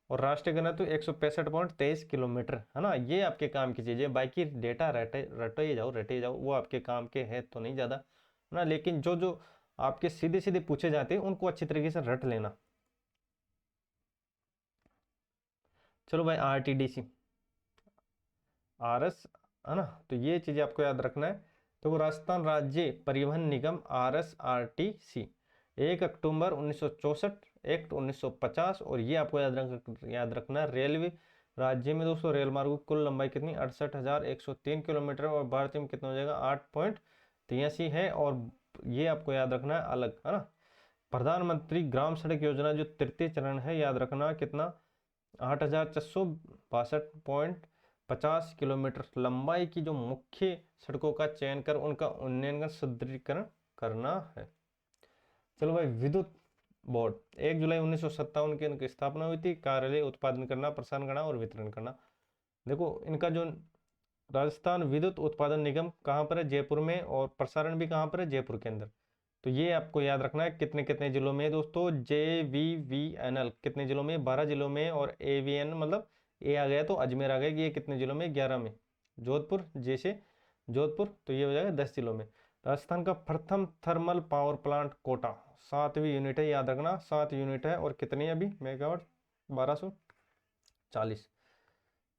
और राष्ट्रीय घनत्व 165.23 किलोमीटर, है ना, ये आपके काम की चीजें, बाकी डेटा रटे जाओ, वो आपके काम के है तो नहीं ज्यादा, है ना, लेकिन जो जो आपके सीधे सीधे पूछे जाते हैं उनको अच्छी तरीके से रट लेना। चलो भाई आरटीडीसी, आरएस, है ना, तो ये चीजें आपको याद रखना है। तो वो राजस्थान राज्य परिवहन निगम RSRTC 1 अक्टूबर 1964 एक्ट 1950, और ये आपको याद रखना रेलवे राज्य में दोस्तों रेल मार्गों की कुल लंबाई कितनी, 68,103 किलोमीटर, और भारतीय में कितना हो जाएगा, 8.83 है, और ये आपको याद रखना है अलग, है ना। प्रधानमंत्री ग्राम सड़क योजना जो तृतीय चरण है याद रखना कितना, 8,462.50 किलोमीटर लंबाई की जो मुख्य सड़कों का चयन कर उनका उन्नयन सुदृढ़ीकरण करना है। चलो भाई विद्युत बोर्ड, 1 जुलाई 1957 की इनकी स्थापना हुई थी, कार्यालय उत्पादन करना, प्रसारण करना और वितरण करना। देखो इनका जो राजस्थान विद्युत उत्पादन निगम कहाँ पर है, जयपुर में, और प्रसारण भी कहाँ पर है, जयपुर के अंदर। तो ये आपको याद रखना है कितने कितने जिलों में दोस्तों, JVVNL कितने जिलों में, 12 जिलों में, और AVN मतलब ए आ गया तो अजमेर आ गया, ये कितने जिलों में, 11 में, जोधपुर जैसे जोधपुर, तो ये हो जाएगा 10 जिलों में। राजस्थान का प्रथम थर्मल पावर प्लांट कोटा 7वीं यूनिट है, याद रखना 7 यूनिट है, और कितनी अभी मेगावाट, 1240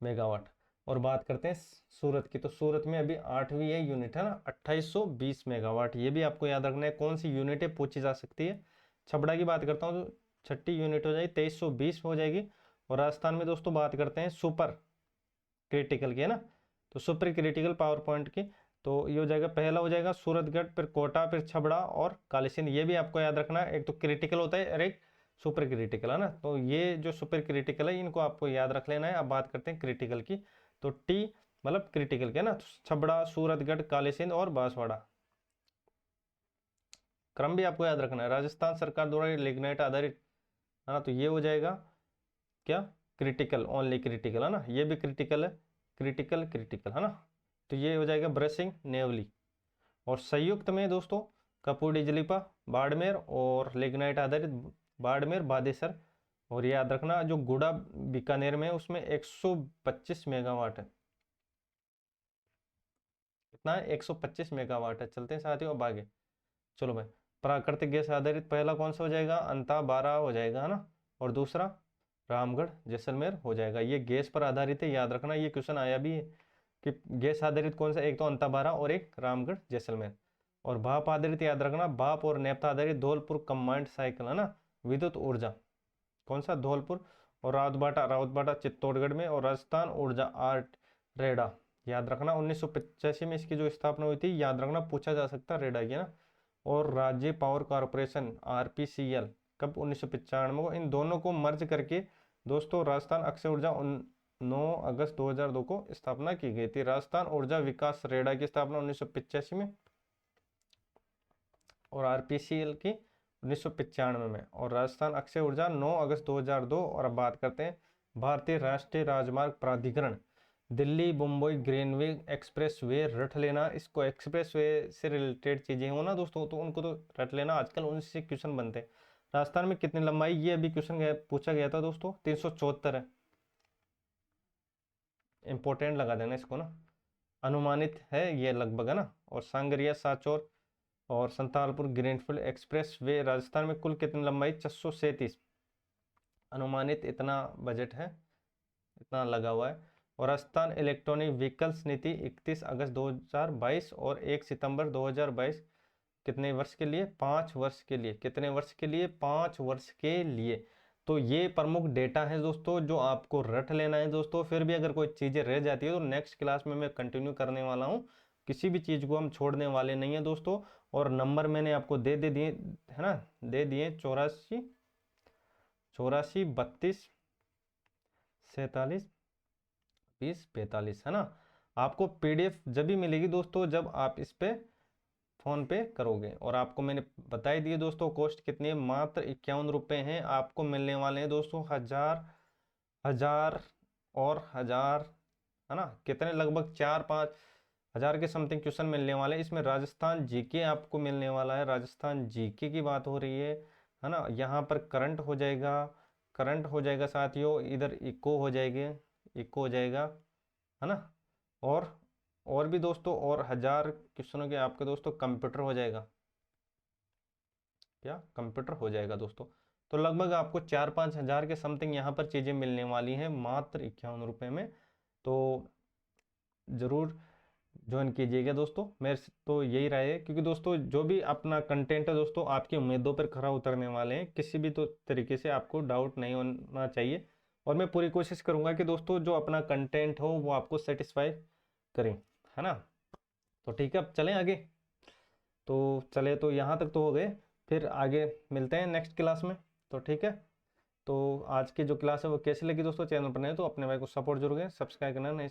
मेगावाट। और बात करते हैं सूरत की, तो सूरत में अभी 8वीं है यूनिट, है ना, 2820 मेगावाट, ये भी आपको याद रखना है, कौन सी यूनिटें पूछी जा सकती है। छपड़ा की बात करता हूँ तो 6ठी यूनिट हो जाएगी, 2320 हो जाएगी। और राजस्थान में दोस्तों बात करते हैं सुपर क्रिटिकल की, है ना, तो सुपर क्रिटिकल पावर पॉइंट की, तो ये हो जाएगा, पहला हो जाएगा सूरतगढ़, फिर कोटा, फिर छबड़ा और कालीसिंध, ये भी आपको याद रखना है, एक तो क्रिटिकल होता है और एक सुपर क्रिटिकल, है ना, तो ये जो सुपर क्रिटिकल है इनको आपको याद रख लेना है। अब बात करते हैं क्रिटिकल की, तो टी मतलब क्रिटिकल के ना, तो छबड़ा, सूरतगढ़, कालीसिंध और बांसवाड़ा, क्रम भी आपको याद रखना है। राजस्थान सरकार द्वारा लिग्नाइट आधारित, है ना, तो ये हो जाएगा क्या, क्रिटिकल, ओनली क्रिटिकल है ना, ये भी क्रिटिकल है, क्रिटिकल क्रिटिकल है ना। तो ये हो जाएगा ब्रशिंग नेवली। और संयुक्त में दोस्तों कपूडी जलीपा बाड़मेर और लिग्नाइट आधारित बाड़मेर बादेसर। और ये याद रखना जो गुड़ा बीकानेर में उसमें 125 मेगावाट है। कितना है? 125 मेगावाट है। चलते हैं साथियों अब आगे। चलो भाई, प्राकृतिक गैस आधारित पहला कौन सा हो जाएगा? अंता 12 हो जाएगा है ना। और दूसरा रामगढ़ जैसलमेर हो जाएगा। ये गैस पर आधारित है, याद रखना, ये क्वेश्चन आया भी है कि गैस आधारित कौन सा, एक तो अंता 12 और एक रामगढ़ जैसलमेर। और भाप आधारित याद रखना, भाप और नेफ्ता आधारित धौलपुर कंबाइंड साइकिल है ना, विद्युत ऊर्जा। कौन सा? धौलपुर। और राउतबाटा, राउतबाटा चित्तौड़गढ़ में। और राजस्थान ऊर्जा आर्ट रेडा, याद रखना 1985 में इसकी जो स्थापना हुई थी, याद रखना, पूछा जा सकता है रेडा की ना। और राज्य पावर कॉरपोरेशन आरपीसीएल कब? 1995 को। इन दोनों को मर्ज करके दोस्तों राजस्थान अक्षय ऊर्जा 9 अगस्त 2002 को स्थापना की गई थी। राजस्थान ऊर्जा विकास रेडा की स्थापना 1985 में और आरपीसीएल की 1995 में। और राजस्थान अक्षय ऊर्जा 9 अगस्त 2002। और अब बात करते हैं भारतीय राष्ट्रीय राजमार्ग प्राधिकरण, Delhi Mumbai Greenway express way रट लेना। इसको एक्सप्रेस वे से रिलेटेड चीजें हो ना दोस्तों, तो उनको तो रट लेना, आजकल उनसे क्वेश्चन बनते हैं। राजस्थान में कितनी लंबाई, ये अभी क्वेश्चन पूछा गया था दोस्तों, 374 है। इंपॉर्टेंट लगा देना इसको ना, अनुमानित है ये लगभग है ना। और सांगरिया साचौर और Santalpur greenfield express way Rajasthan में कुल कितनी लंबाई? 637। अनुमानित इतना बजट है, इतना लगा हुआ है। और राजस्थान इलेक्ट्रॉनिक व्हीकल्स नीति 31 अगस्त 2022 और 1 सितंबर 2022 कितने वर्ष के लिए? 5 वर्ष के लिए। कितने वर्ष के लिए? 5 वर्ष के लिए। तो ये प्रमुख डेटा है दोस्तों जो आपको रट लेना है दोस्तों। फिर भी अगर कोई चीज़ें रह जाती है तो नेक्स्ट क्लास में मैं कंटिन्यू करने वाला हूँ, किसी भी चीज़ को हम छोड़ने वाले नहीं है दोस्तों। और नंबर मैंने आपको दे दिए है ना, दे दिए 84 84 32 47 20 45 है ना। आपको पीडीएफ जब भी मिलेगी दोस्तों जब आप इस पे फोन पे करोगे। और आपको मैंने बता ही दिए दोस्तों कोस्ट कितनी है, मात्र 51 रुपये हैं। आपको मिलने वाले हैं दोस्तों 1000 1000 और 1000 है ना, कितने लगभग 4-5 हजार के समथिंग क्वेश्चन मिलने वाले हैं। इसमें राजस्थान जीके आपको मिलने वाला है, राजस्थान जीके की बात हो रही है ना। यहाँ पर करंट हो जाएगा, करंट हो जाएगा साथियों, इधर इको हो जाएगी, इको हो जाएगा है ना। और भी दोस्तों, और 1000 क्वेश्चनों के आपके दोस्तों कंप्यूटर हो जाएगा, क्या कंप्यूटर हो जाएगा दोस्तों। तो लगभग आपको 4-5 हजार के समथिंग यहाँ पर चीज़ें मिलने वाली हैं मात्र 51 रुपये में। तो ज़रूर ज्वाइन कीजिएगा दोस्तों। मेरे तो यही राय है, क्योंकि दोस्तों जो भी अपना कंटेंट है दोस्तों आपकी उम्मीदों पर खरा उतरने वाले हैं, किसी भी तो तरीके से आपको डाउट नहीं होना चाहिए। और मैं पूरी कोशिश करूंगा कि दोस्तों जो अपना कंटेंट हो वो आपको सेटिस्फाई करें, है ना। तो ठीक है, अब चलें आगे। तो चले, तो यहाँ तक तो हो गए, फिर आगे मिलते हैं नेक्स्ट क्लास में। तो ठीक है, तो आज की जो क्लास है वो कैसी लगी दोस्तों, चैनल पर नए तो अपने भाई को सपोर्ट जरूर करें, सब्सक्राइब करना नहीं,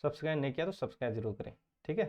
सब्सक्राइब नहीं किया तो सब्सक्राइब जरूर करें। ठीक है।